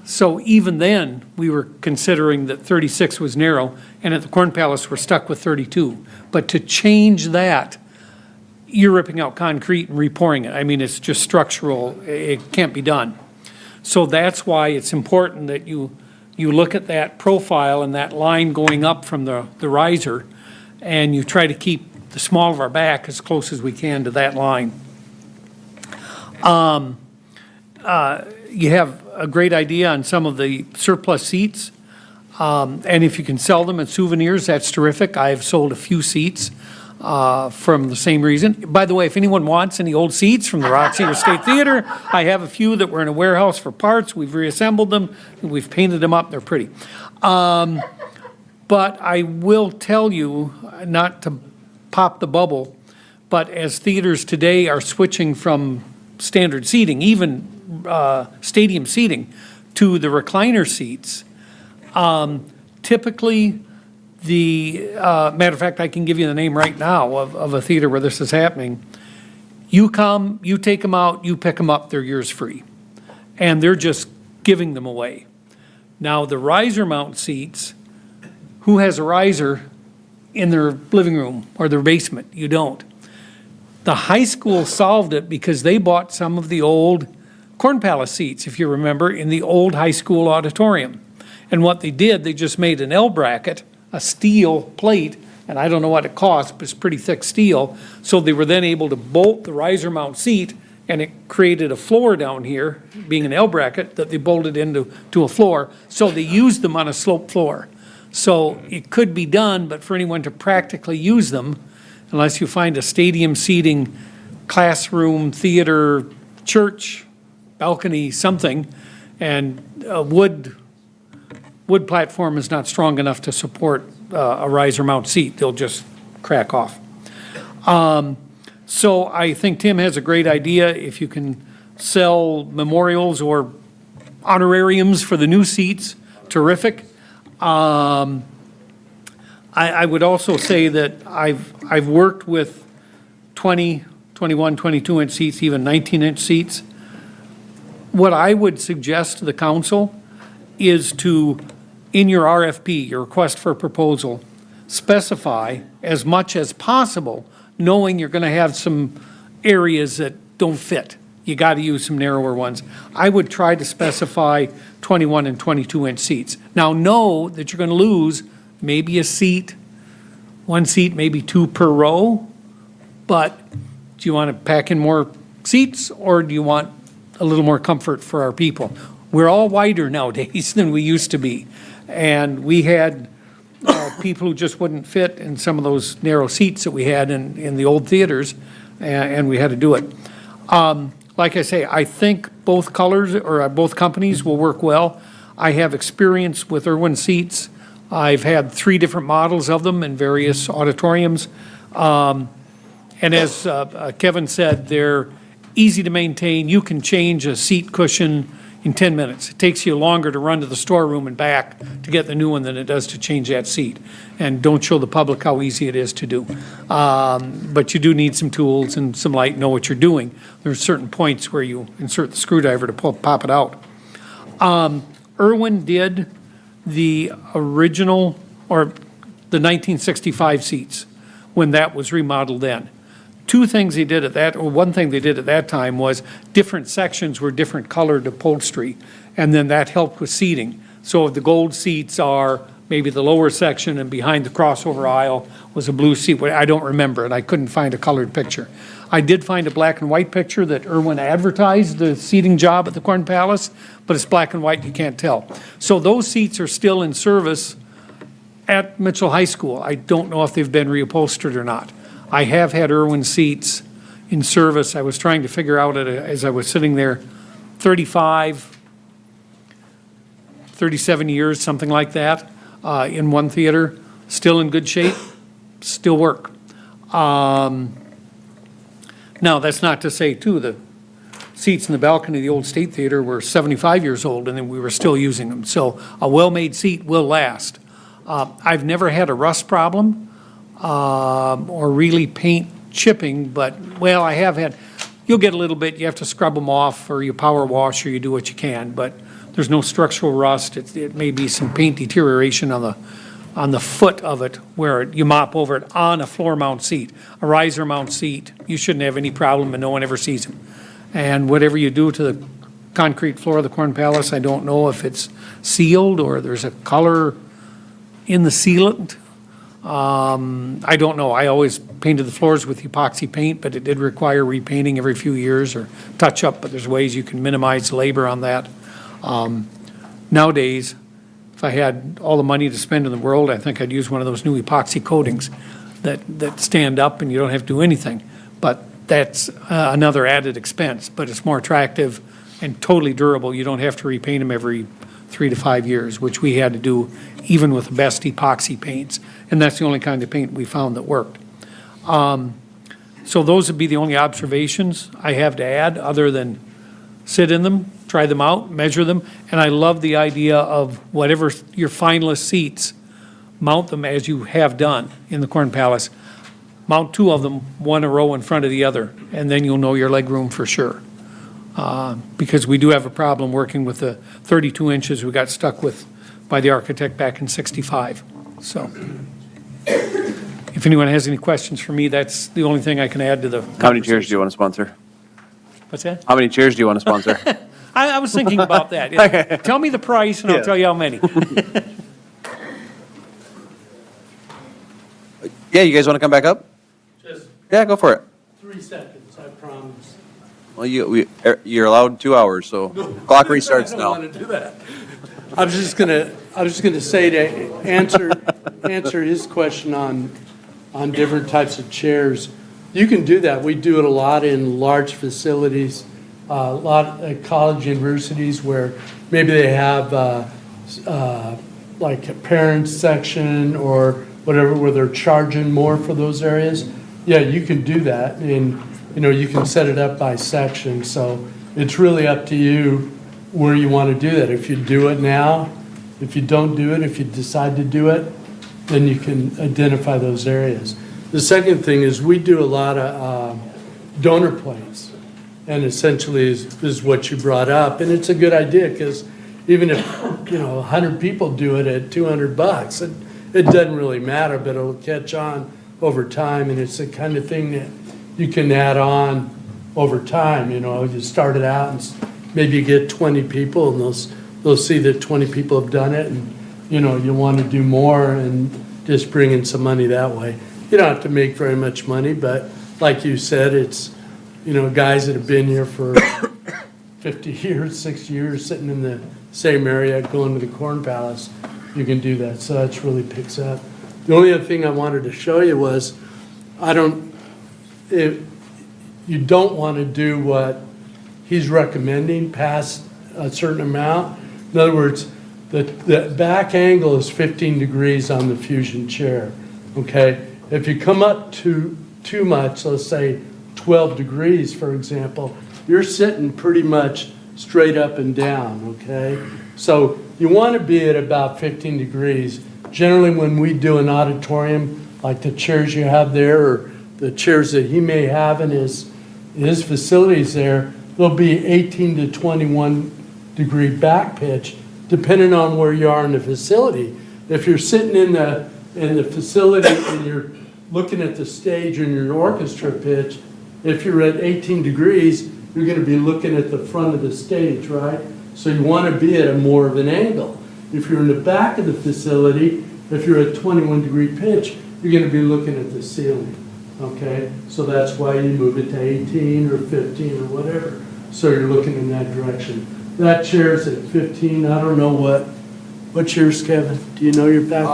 So even then, we were considering that 36 was narrow, and at the Corn Palace, we're stuck with 32. But to change that, you're ripping out concrete and repouring it. I mean, it's just structural. It can't be done. So that's why it's important that you look at that profile and that line going up from the riser, and you try to keep the small of our back as close as we can to that line. You have a great idea on some of the surplus seats. And if you can sell them as souvenirs, that's terrific. I have sold a few seats. from the same reason. By the way, if anyone wants any old seats from the Roxy or State Theater, I have a few that were in a warehouse for parts. We've reassembled them, and we've painted them up. They're pretty. But I will tell you, not to pop the bubble, but as theaters today are switching from standard seating, even stadium seating, to the recliner seats, typically matter of fact, I can give you the name right now of a theater where this is happening. You come, you take them out, you pick them up, they're yours free. And they're just giving them away. Now, the riser mount seats, who has a riser in their living room or their basement? You don't. The high school solved it because they bought some of the old Corn Palace seats, if you remember, in the old high school auditorium. And what they did, they just made an L bracket, a steel plate, and I don't know what it cost, but it's pretty thick steel. So they were then able to bolt the riser mount seat, and it created a floor down here, being an L bracket, that they bolted into a floor. So they used them on a sloped floor. So it could be done, but for anyone to practically use them, unless you find a stadium seating, classroom, theater, church, balcony, something, and a wood platform is not strong enough to support a riser mount seat. They'll just crack off. So I think Tim has a great idea. If you can sell memorials or honorariums for the new seats, terrific. I would also say that I've worked with 20, 21, 22-inch seats, even 19-inch seats. What I would suggest to the council is to, in your RFP, your request for a proposal, specify as much as possible, knowing you're going to have some areas that don't fit. You got to use some narrower ones. I would try to specify 21 and 22-inch seats. Now, know that you're going to lose maybe a seat, one seat, maybe two per row, but do you want to pack in more seats, or do you want a little more comfort for our people? We're all wider nowadays than we used to be, and we had people who just wouldn't fit in some of those narrow seats that we had in the old theaters, and we had to do it. Like I say, I think both colors, or both companies will work well. I have experience with Irwin seats. I've had 3 different models of them in various auditoriums. And as Kevin said, they're easy to maintain. You can change a seat cushion in 10 minutes. It takes you longer to run to the storeroom and back to get the new one than it does to change that seat. And don't show the public how easy it is to do. But you do need some tools and some light, know what you're doing. There's certain points where you insert the screwdriver to pop it out. Irwin did the original, or the 1965 seats, when that was remodeled then. 2 things they did at that, or one thing they did at that time was different sections were different colored upholstery, and then that helped with seating. So the gold seats are maybe the lower section, and behind the crossover aisle was a blue seat. I don't remember, and I couldn't find a colored picture. I did find a black and white picture that Irwin advertised the seating job at the Corn Palace, but it's black and white, you can't tell. So those seats are still in service at Mitchell High School. I don't know if they've been reupholstered or not. I have had Irwin seats in service. I was trying to figure out as I was sitting there, 35, 37 years, something like that, in one theater, still in good shape, still work. Now, that's not to say, too, the seats in the balcony of the old State Theater were 75 years old, and then we were still using them. So a well-made seat will last. I've never had a rust problem or really paint chipping, but, well, I have had, you'll get a little bit, you have to scrub them off, or you power wash, or you do what you can, but there's no structural rust. It may be some paint deterioration on the foot of it, where you mop over it on a floor mount seat. A riser mount seat, you shouldn't have any problem, and no one ever sees them. And whatever you do to the concrete floor of the Corn Palace, I don't know if it's sealed or there's a color in the sealant. I don't know. I always painted the floors with epoxy paint, but it did require repainting every few years or touch up, but there's ways you can minimize the labor on that. Nowadays, if I had all the money to spend in the world, I think I'd use one of those new epoxy coatings. that stand up and you don't have to do anything. But that's another added expense, but it's more attractive and totally durable. You don't have to repaint them every 3 to 5 years, which we had to do even with the best epoxy paints. And that's the only kind of paint we found that worked. So those would be the only observations I have to add, other than sit in them, try them out, measure them. And I love the idea of whatever your finalist seats, mount them as you have done in the Corn Palace. Mount 2 of them, one a row in front of the other, and then you'll know your leg room for sure. Because we do have a problem working with the 32 inches we got stuck with by the architect back in '65. So if anyone has any questions for me, that's the only thing I can add to the. How many chairs do you want to sponsor? What's that? How many chairs do you want to sponsor? I was thinking about that. Yeah. Tell me the price and I'll tell you how many. Yeah, you guys want to come back up? Just Yeah, go for it. 3 seconds, I promise. Well, you're allowed 2 hours, so clock restarts I don't now. want to do that. I was just gonna say to answer his question on different types of chairs. You can do that. We do it a lot in large facilities, a lot at college universities where maybe they have like a parent section or whatever, where they're charging more for those areas. Yeah, you can do that, and you can set it up by section. So it's really up to you where you want to do that. If you do it now, if you don't do it, if you decide to do it, then you can identify those areas. The second thing is we do a lot of donor plates, and essentially is what you brought up, and it's a good idea because even if 100 people do it at $200, it doesn't really matter, but it'll catch on over time, and it's the kind of thing that you can add on over time. You start it out and maybe you get 20 people, and they'll see that 20 people have done it, and you want to do more and just bring in some money that way. You don't have to make very much money, but like you said, it's guys that have been here for 50 years, 60 years, sitting in the same area, going to the Corn Palace. You can do that, so that's really picks up. The only other thing I wanted to show you was, you don't want to do what he's recommending past a certain amount. In other words, the back angle is 15 degrees on the Fusion chair, okay? If you come up too much, let's say 12 degrees, for example, you're sitting pretty much straight up and down, okay? So you want to be at about 15 degrees. Generally, when we do an auditorium, like the chairs you have there, or the chairs that he may have in his facilities there, there'll be 18 to 21 degree back pitch, depending on where you are in the facility. If you're sitting in the facility and you're looking at the stage in your orchestra pitch, if you're at 18 degrees, you're going to be looking at the front of the stage, right? So you want to be at a more of an angle. If you're in the back of the facility, if you're at 21 degree pitch, you're going to be looking at the ceiling, okay? So that's why you move it to 18 or 15 or whatever. So you're looking in that direction. That chair's at 15. I don't know what's yours, Kevin? Do you know your back?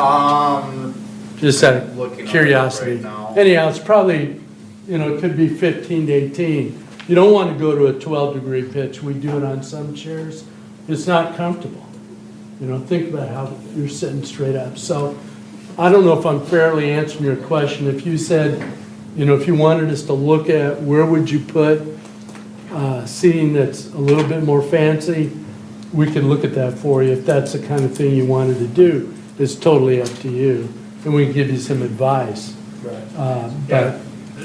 Just out of curiosity. Right now. Anyhow, it's probably, it could be 15 to 18. You don't want to go to a 12 degree pitch. We do it on some chairs. It's not comfortable. Think about how you're sitting straight up. So I don't know if I'm fairly answering your question. If you said, if you wanted us to look at where would you put seating that's a little bit more fancy, we can look at that for you. If that's the kind of thing you wanted to do, it's totally up to you. And we can give you some advice. But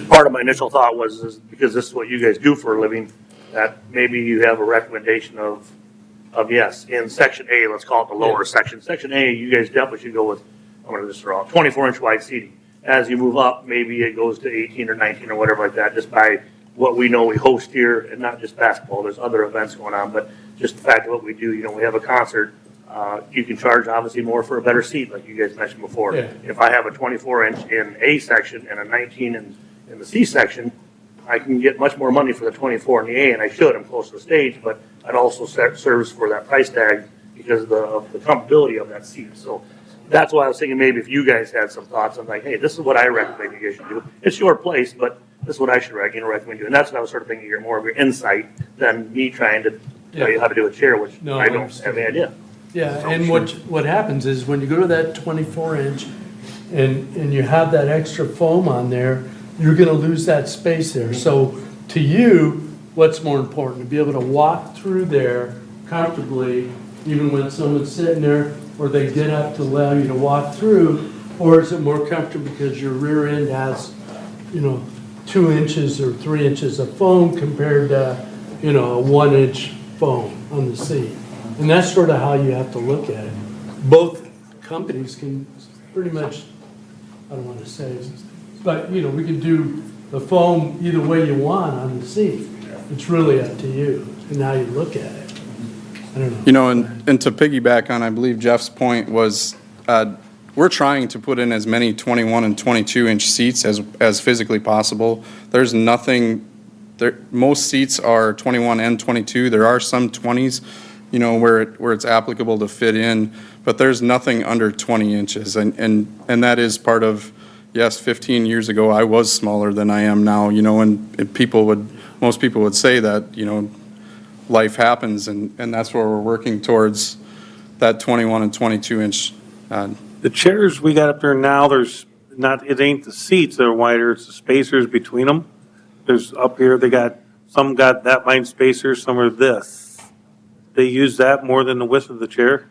Part of my initial thought was because this is what you guys do for a living, that maybe you have a recommendation of yes, in section A, let's call it the lower section. Section A, you guys definitely should go with, I'm going to just throw out 24-inch wide seating. As you move up, maybe it goes to 18 or 19 or whatever like that, just by what we know we host here, and not just basketball. There's other events going on, but just the fact of what we do, we have a concert. You can charge obviously more for a better seat, like you guys mentioned before. Yeah. If I have a 24-inch in A section and a 19 in the C section, I can get much more money for the 24 in the A, and I should. I'm close to the stage, but it also serves for that price tag because of the comfortability of that seat. So that's why I was thinking maybe if you guys had some thoughts, I'm like, hey, this is what I recommend you guys should do. It's your place, but this is what I should recommend you. And that's what I was sort of thinking, you're more of your insight than me trying to tell you how to do a chair, which No, I I don't understand. have any idea. Yeah, and what happens is when you go to that 24-inch and you have that extra foam on there, you're gonna lose that space there. So to you, what's more important? To be able to walk through there comfortably, even when someone's sitting there, or they get up to allow you to walk through? Or is it more comfortable because your rear end has, 2 inches or 3 inches of foam compared to, a 1-inch foam on the seat? And that's sort of how you have to look at it. Both companies can pretty much, I don't want to say, but, we can do the foam either way you want on the seat. It's really up to you and how you look at it. I don't know. And to piggyback on, I believe Jeff's point was, we're trying to put in as many 21 and 22-inch seats as physically possible. There's nothing, most seats are 21 and 22. There are some 20s, where it's applicable to fit in, but there's nothing under 20 inches. And that is part of, yes, 15 years ago, I was smaller than I am now, and most people would say that, life happens, and that's where we're working towards that 21 and 22-inch. The chairs we got up there now, it ain't the seats that are wider, it's the spacers between them. There's up here, some got that wide spacers, some are this. They use that more than the width of the chair?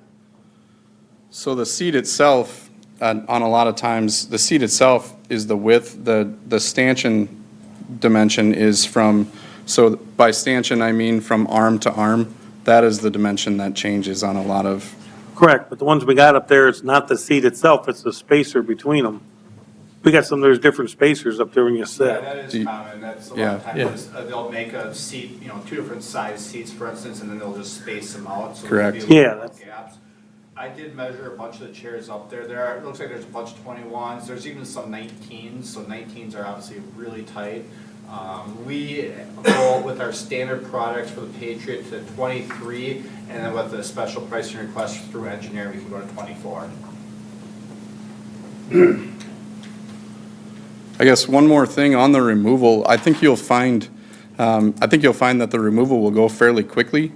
So the seat itself, on a lot of times, the seat itself is the width, the stanchion dimension is from, so by stanchion, I mean from arm to arm. That is the dimension that changes on a lot of. Correct, but the ones we got up there, it's not the seat itself, it's the spacer between them. We got there's different spacers up there when you sit. That is common, that's a lot of times, they'll make a seat, 2 different size seats, for instance, and then they'll just space them out. So there'll be Correct. a little Yeah, bit of gaps. I did measure a bunch of the chairs up there. It looks like there's a bunch of 21s, there's even some 19s, so 19s are obviously really tight. We go with our standard products for the Patriot to 23, and then with the special pricing request through engineer, we can go to 24. I guess one more thing on the removal, I think you'll find that the removal will go fairly quickly.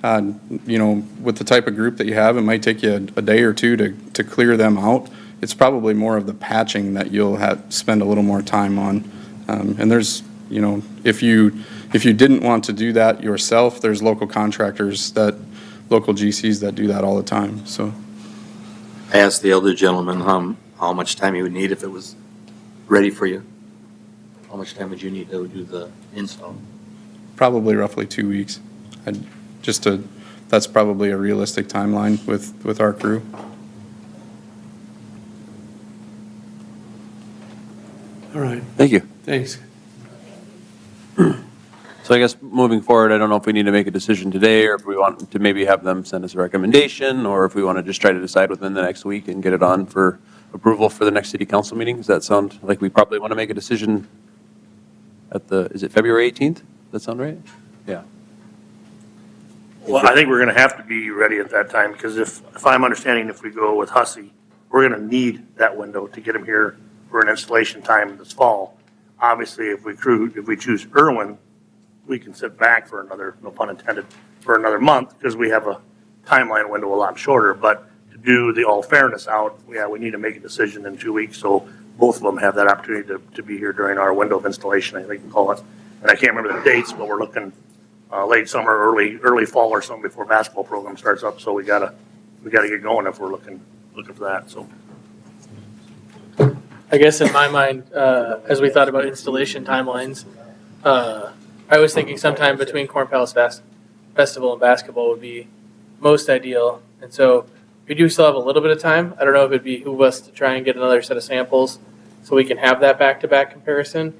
With the type of group that you have, it might take you a day or two to clear them out. It's probably more of the patching that you'll spend a little more time on. And there's, if you didn't want to do that yourself, there's local contractors local GCs that do that all the time, so. I asked the elder gentleman how much time he would need if it was ready for you. How much time would you need to do the install? Probably roughly 2 weeks. That's probably a realistic timeline with our crew. All right, Thank you. thanks. So I guess moving forward, I don't know if we need to make a decision today, or if we want to maybe have them send us a recommendation, or if we want to just try to decide within the next week and get it on for approval for the next city council meeting. Does that sound like we probably want to make a decision is it February 18th? Does that sound right? Yeah. Well, I think we're gonna have to be ready at that time, because if I'm understanding, if we go with Hussey, we're gonna need that window to get them here for an installation time this fall. Obviously, if we choose Irwin, we can sit back for another, no pun intended, for another month, because we have a timeline window a lot shorter. But to do the all fairness out, we need to make a decision in 2 weeks, so both of them have that opportunity to be here during our window of installation, I think we call it. And I can't remember the dates, but we're looking late summer, early fall or something before basketball program starts up, so we gotta get going if we're looking for that, so. I guess in my mind, as we thought about installation timelines, I was thinking sometime between Corn Palace Festival and basketball would be most ideal. And so we do still have a little bit of time. I don't know if it'd behoove us to try and get another set of samples so we can have that back-to-back comparison.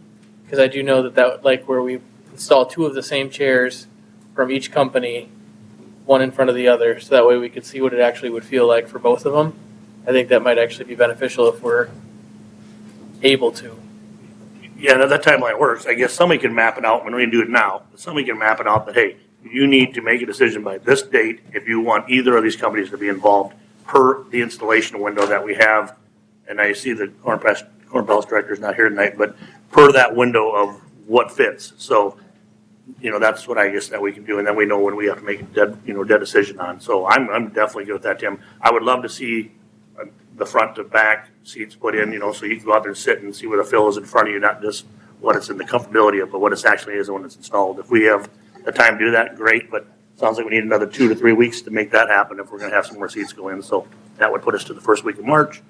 Because I do know that like where we install 2 of the same chairs from each company, one in front of the other, so that way we could see what it actually would feel like for both of them. I think that might actually be beneficial if we're able to. Yeah, that timeline works. I guess somebody can map it out. We don't need to do it now, but somebody can map it out that, hey, you need to make a decision by this date if you want either of these companies to be involved per the installation window that we have. And I see the Corn Palace director's not here tonight, but per that window of what fits. So, that's what I guess that we can do, and then we know when we have to make a dead decision on. So I'm definitely good with that, Tim. I would love to see the front to back seats put in, so you can go out there and sit and see where the fill is in front of you, not just what it's in the comfortability of, but what it actually is when it's installed. If we have the time to do that, great, but it sounds like we need another 2 to 3 weeks to make that happen if we're gonna have some more seats go in. So that would put us to the first week of March.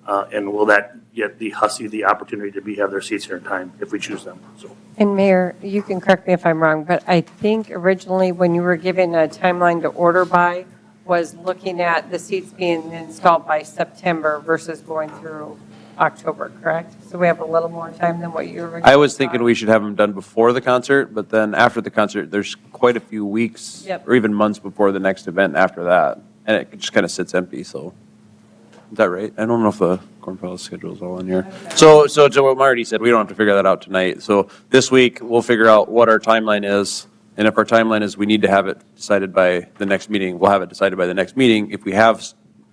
And will that get the Hussey the opportunity to have their seats here in time if we choose them? So. And Mayor, you can correct me if I'm wrong, but I think originally when you were given a timeline to order by was looking at the seats being installed by September versus going through October, correct? So we have a little more time than what you originally I was thinking we should have them done before the concert, but then after the concert, there's quite a few weeks Yep. or even months before the next event after that. And it just kind of sits empty, so. Is that right? I don't know if the Corn Palace schedule is all in here. So to what Marty said, we don't have to figure that out tonight. So this week, we'll figure out what our timeline is. And if our timeline is we need to have it decided by the next meeting, we'll have it decided by the next meeting. If we have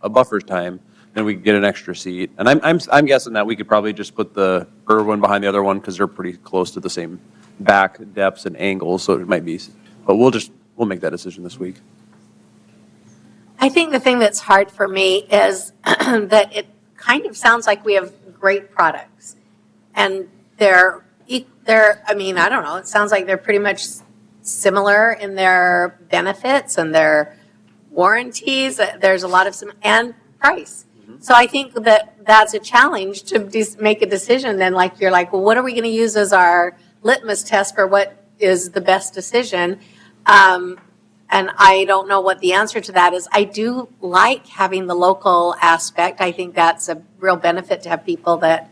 a buffer time, then we can get an extra seat. And I'm guessing that we could probably just put the one behind the other one because they're pretty close to the same back depths and angles, so it might be. But we'll make that decision this week. I think the thing that's hard for me is that it kind of sounds like we have great products. And I don't know, it sounds like they're pretty much similar in their benefits and their warranties. There's a lot of and price. So I think that's a challenge to make a decision. Then you're like, well, what are we going to use as our litmus test for what is the best decision? And I don't know what the answer to that is. I do like having the local aspect. I think that's a real benefit to have people that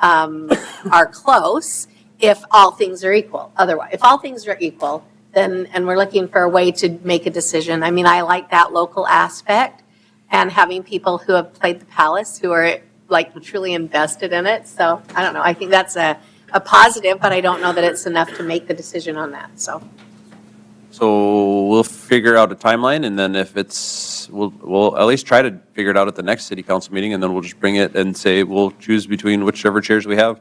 are close if all things are equal. Otherwise, if all things are equal, then, and we're looking for a way to make a decision. I mean, I like that local aspect and having people who have played the Palace who are truly invested in it. So I don't know. I think that's a positive, but I don't know that it's enough to make the decision on that. So we'll figure out a timeline, and then if we'll at least try to figure it out at the next city council meeting, and then we'll just bring it and say we'll choose between whichever chairs we have.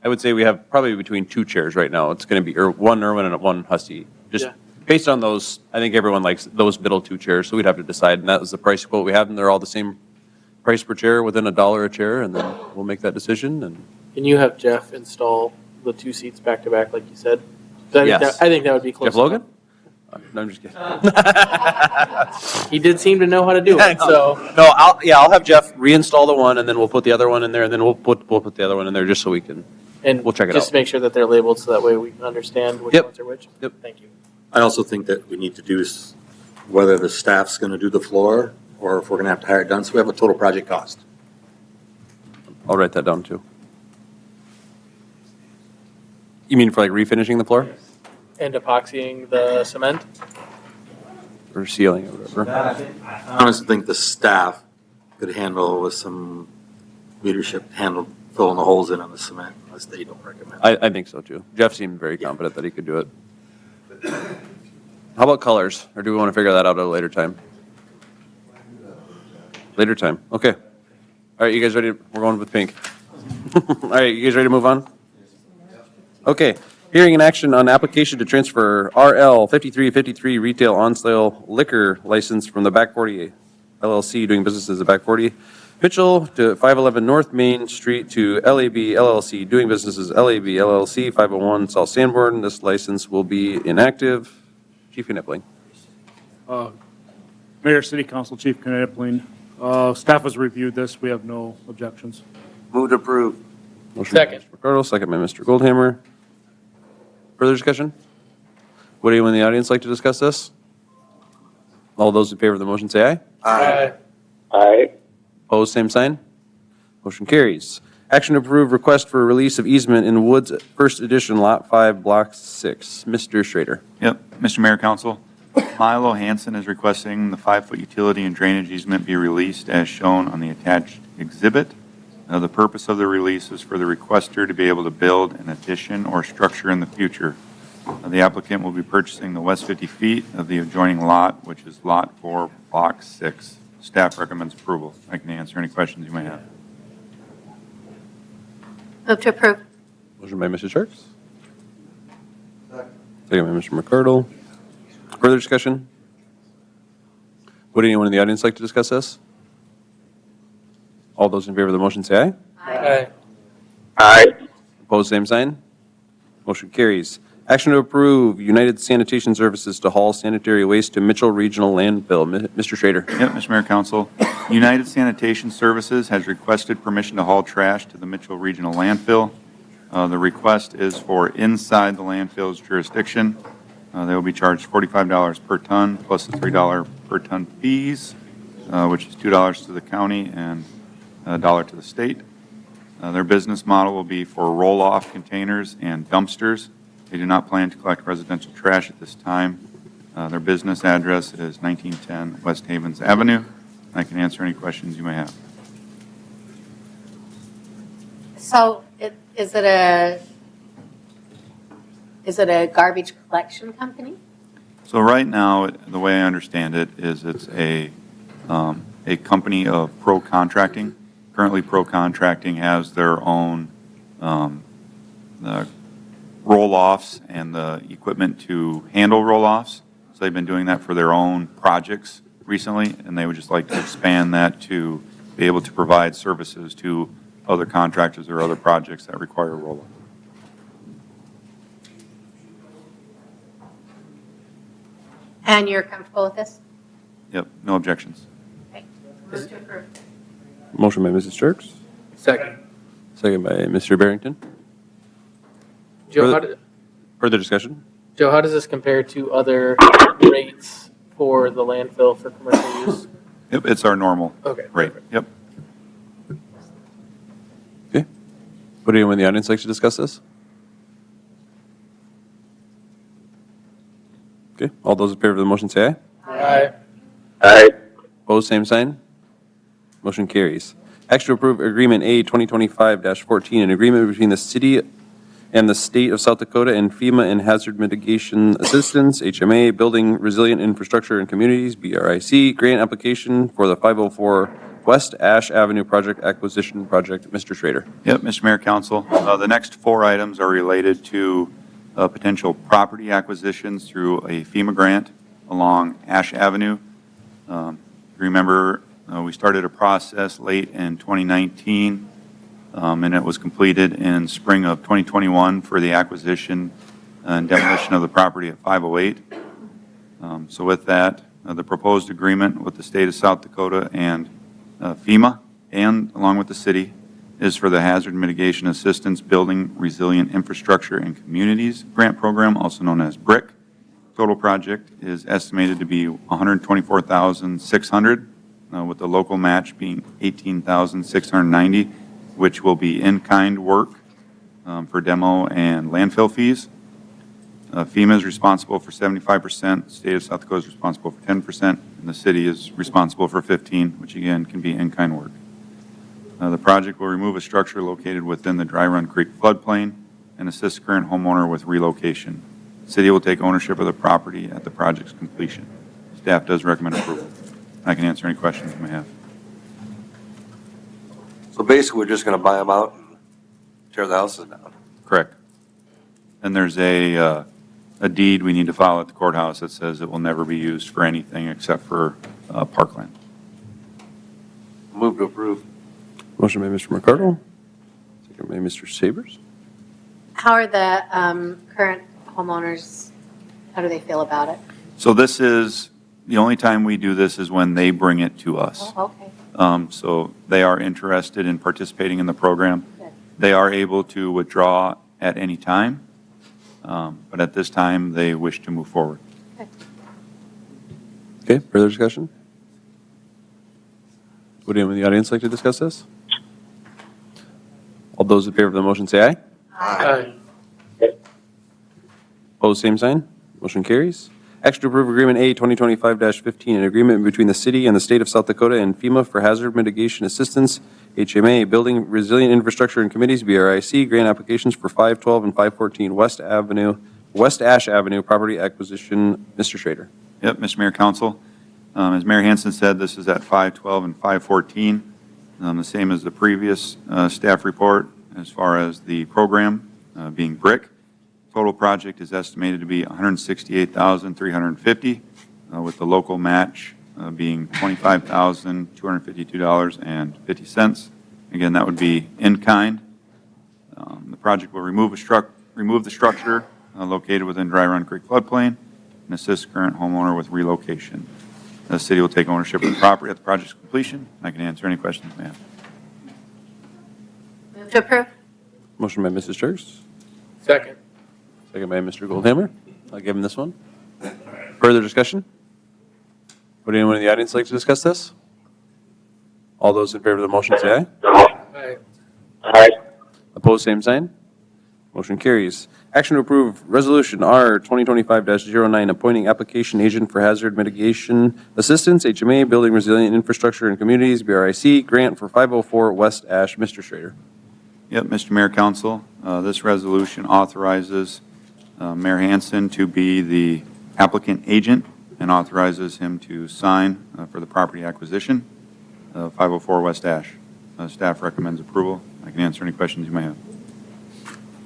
I would say we have probably between 2 chairs right now. It's going to be one Irwin and one Hussey. Just based on those, I think everyone likes those middle 2 chairs, so we'd have to decide, and that was the price quote we have, and they're all the same price per chair, within $1 a chair, and then we'll make that decision. And Can you have Jeff install the 2 seats back to back like you said? I think that would be close. Jeff Logan? No, I'm just kidding. He did seem to know how to do it, so. No, I'll have Jeff reinstall the one, and then we'll put the other one in there, and then we'll put the other one in there just so we can, we'll check it out. Just make sure that they're labeled so that way we can understand which ones are which. Yep. Thank you. I also think that we need to do whether the staff's going to do the floor or if we're going to have to hire it done, so we have a total project cost. I'll write that down too. You mean for refinishing the floor? And epoxying the cement? Or sealing or whatever? I honestly think the staff could handle with some leadership, filling the holes in on the cement, unless they don't recommend it. I think so too. Jeff seemed very confident that he could do it. How about colors? Or do we want to figure that out at a later time? Later time, okay. All right, you guys ready? We're going with pink. All right, you guys ready to move on? Okay. Hearing and action on application to transfer RL 5353 retail on-sale liquor license from the Back 40 LLC doing business as the Back 40 Mitchell to 511 North Main Street to LAB LLC doing business as LAB LLC 501 South Sanborn. This license will be inactive. Chief Knipling. Mayor, City Council, Chief Knipling. Staff has reviewed this. We have no objections. Move to approve. Motion by Mr. McCardle, second by Mr. Goldhammer. Further discussion? Would anyone in the audience like to discuss this? All those in favor of the motion say aye. Aye. Aye. Opposed, same sign. Motion carries. Action to approve request for release of easement in Woods First Edition Lot 5, Block 6. Mr. Schrader. Yep, Mr. Mayor, Council. Milo Hanson is requesting the 5-foot utility and drainage easement be released as shown on the attached exhibit. The purpose of the release is for the requester to be able to build an addition or structure in the future. The applicant will be purchasing the west 50 feet of the adjoining lot, which is Lot 4, Block 6. Staff recommends approval. I can answer any questions you may have. Move to approve. Motion by Mr. Sharks. Second by Mr. McCardle. Further discussion? Would anyone in the audience like to discuss this? All those in favor of the motion say aye. Aye. Aye. Opposed, same sign. Motion carries. Action to approve United Sanitation Services to haul sanitary waste to Mitchell Regional Landfill. Mr. Schrader. Yep, Mr. Mayor, Council. United Sanitation Services has requested permission to haul trash to the Mitchell Regional Landfill. The request is for inside the landfill's jurisdiction. They will be charged $45 per ton plus the $3 per ton fees, which is $2 to the county and $1 to the state. Their business model will be for roll-off containers and dumpsters. They do not plan to collect residential trash at this time. Their business address is 1910 West Havens Avenue. I can answer any questions you may have. So is it a garbage collection company? So right now, the way I understand it is it's a company of Pro Contracting. Currently, Pro Contracting has their own roll-offs and the equipment to handle roll-offs. So they've been doing that for their own projects recently, and they would just like to expand that to be able to provide services to other contractors or other projects that require roll-off. And you're comfortable with this? Yep, no objections. Okay. Move to approve. Motion by Mrs. Sharks. Second. Second by Mr. Barrington. Joe, Further discussion? Joe, how does this compare to other rates for the landfill for commercial use? Yep, it's our normal Okay, rate. Yep. Okay. Would anyone in the audience like to discuss this? Okay. All those in favor of the motion say aye. Aye. Aye. Opposed, same sign. Motion carries. Action to approve Agreement A 2025-14, an agreement between the city and the state of South Dakota and FEMA and Hazard Mitigation Assistance, HMA, Building Resilient Infrastructure and Communities, BRIC, grant application for the 504 West Ash Avenue Project Acquisition Project. Mr. Schrader. Yep, Mr. Mayor, Council. The next 4 items are related to potential property acquisitions through a FEMA grant along Ash Avenue. Remember, we started a process late in 2019, and it was completed in spring of 2021 for the acquisition and demolition of the property at 508. So with that, the proposed agreement with the state of South Dakota and FEMA, and along with the city, is for the Hazard Mitigation Assistance Building Resilient Infrastructure and Communities Grant Program, also known as BRIC. Total project is estimated to be $124,600, with the local match being $18,690, which will be in-kind work for demo and landfill fees. FEMA is responsible for 75%, the state of South Dakota is responsible for 10%, and the city is responsible for 15%, which again can be in-kind work. The project will remove a structure located within the Dry Run Creek floodplain and assist current homeowner with relocation. The city will take ownership of the property at the project's completion. Staff does recommend approval. I can answer any questions you may have. So basically, we're just going to buy them out and tear the houses down. Correct. And there's a deed we need to file at the courthouse that says it will never be used for anything except for parkland. Move to approve. Motion by Mr. McCardle, second by Mr. Sabers. How are the current homeowners, how do they feel about it? So this is, the only time we do this is when they bring it to us. Oh, okay. So they are interested in participating in the program. Good. They are able to withdraw at any time, but at this time, they wish to move forward. Okay, further discussion? Would anyone in the audience like to discuss this? All those in favor of the motion say aye. Aye. Opposed, same sign. Motion carries. Action to approve Agreement A 2025-15, an agreement between the city and the state of South Dakota and FEMA for Hazard Mitigation Assistance, HMA, Building Resilient Infrastructure and Communities, BRIC, grant applications for 512 and 514 West Ash Avenue property acquisition. Mr. Schrader. Yep, Mr. Mayor, Council. As Mayor Hansen said, this is at 512 and 514, the same as the previous staff report as far as the program being brick. Total project is estimated to be $168,350, with the local match being $25,252.50. Again, that would be in kind. The project will remove the structure located within Dry Run Creek floodplain and assist current homeowner with relocation. The city will take ownership of the property at the project's completion. I can answer any questions you may have. Move to approve. Motion by Mrs. Sturts, Second. second by Mr. Goldhammer. I'll give him this one. Further discussion? Would anyone in the audience like to discuss this? All those in favor of the motion say aye. Aye. Opposed, same sign. Motion carries. Action to approve Resolution R 2025-09, appointing application agent for hazard mitigation assistance, HMA, Building Resilient Infrastructure and Communities, BRIC, grant for 504 West Ash. Mr. Schrader. Yep, Mr. Mayor, Council, this resolution authorizes Mayor Hansen to be the applicant agent and authorizes him to sign for the property acquisition of 504 West Ash. Staff recommends approval. I can answer any questions you may have.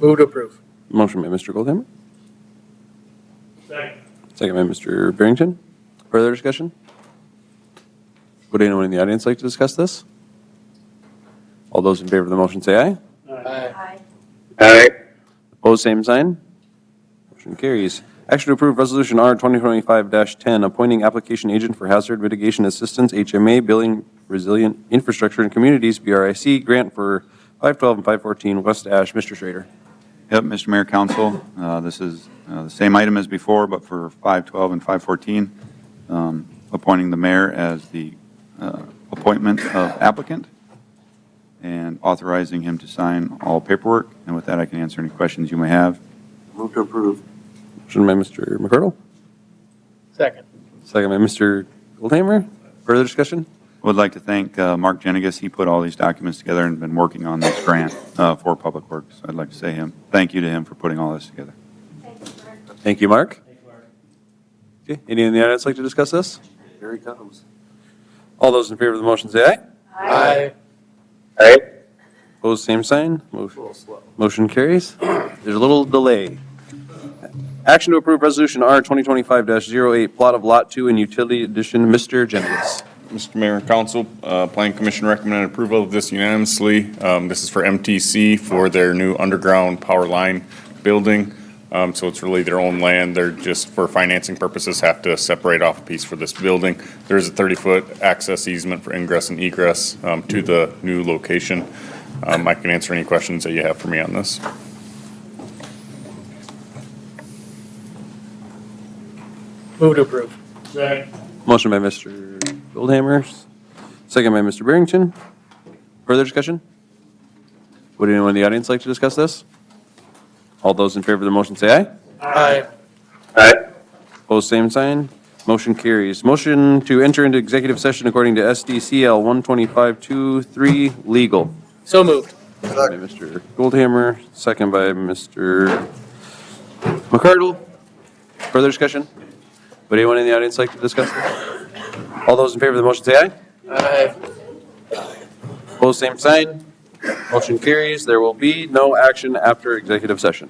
Move to approve. Motion by Mr. Goldhammer, Second. second by Mr. Barrington. Further discussion? Would anyone in the audience like to discuss this? All those in favor of the motion say aye. Aye. Aye. Opposed, same sign. Motion carries. Action to approve Resolution R 2025-10, appointing application agent for hazard mitigation assistance, HMA, Building Resilient Infrastructure and Communities, BRIC, grant for 512 and 514 West Ash. Mr. Schrader. Yep, Mr. Mayor, Council, this is the same item as before, but for 512 and 514, appointing the mayor as the appointment of applicant and authorizing him to sign all paperwork. And with that, I can answer any questions you may have. Move to approve. Motion by Mr. McCardle, Second. second by Mr. Goldhammer. Further discussion? Would like to thank Mark Jenigas. He put all these documents together and been working on this grant for Public Works. I'd like to say thank you to him for putting all this together. Thank you, Mark. Okay, any in the audience like to discuss this? Here he comes. All those in favor of the motion say aye. Aye. Aye. Opposed, same sign. Motion carries. There's a little delay. Action to approve Resolution R 2025-08, plot of Lot 2 and Utility Addition. Mr. Jennings. Mr. Mayor and Council, Planning Commission recommended approval of this unanimously. This is for MTC for their new underground power line building. So it's really their own land. They're just, for financing purposes, have to separate off a piece for this building. There's a 30-foot access easement for ingress and egress to the new location. I can answer any questions that you have for me on this. Move to approve. Second. Motion by Mr. Goldhammer, second by Mr. Barrington. Further discussion? Would anyone in the audience like to discuss this? All those in favor of the motion say aye. Aye. Aye. Opposed, same sign. Motion carries. Motion to enter into executive session according to SDCL 125-23 legal. So moved. By Mr. Goldhammer, second by Mr. McCardle. Further discussion? Would anyone in the audience like to discuss this? All those in favor of the motion say aye. Aye. Opposed, same sign. Motion carries. There will be no action after executive session.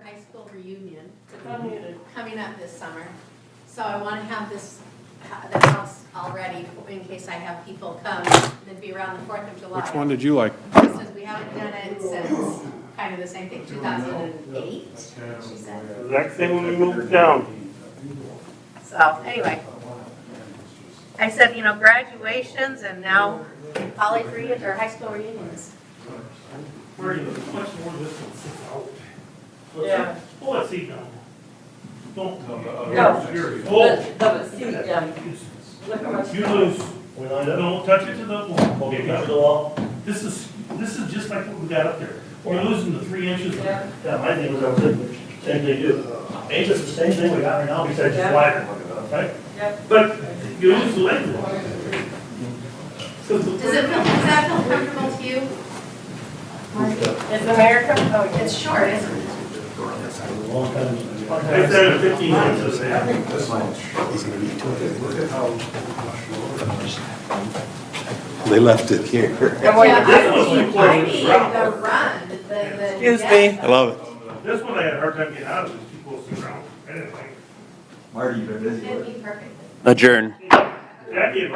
high school reunion coming up this summer. So I want to have the house all ready in case I have people come and then be around the 4th of July. Which one did you like? Since we haven't done it since kind of the same thing, 2008, she said. Exact same when we moved down. So anyway, I said, graduations and now college reunions or high school reunions. Much more of this one sits out. Yeah. Pull that seat down. Don't. No. The seat down. You lose. Don't touch it to the wall. Okay, touch the wall. This is just like what we got up there. We're losing the 3 inches. Yeah, my thing was I was thinking, same thing too. Maybe it's the same thing we got right now besides the flag, right? But you lose the length. Does that feel comfortable to you? Is America? Oh, It's short, isn't it? I said 15 inches. They left it here. I mean, the run, Excuse me. I love it. This one I had a hard time getting out of, it was too close to the ground. I didn't like it. Marty, you've been busy. It'd be perfect. Adjourn. Jackie,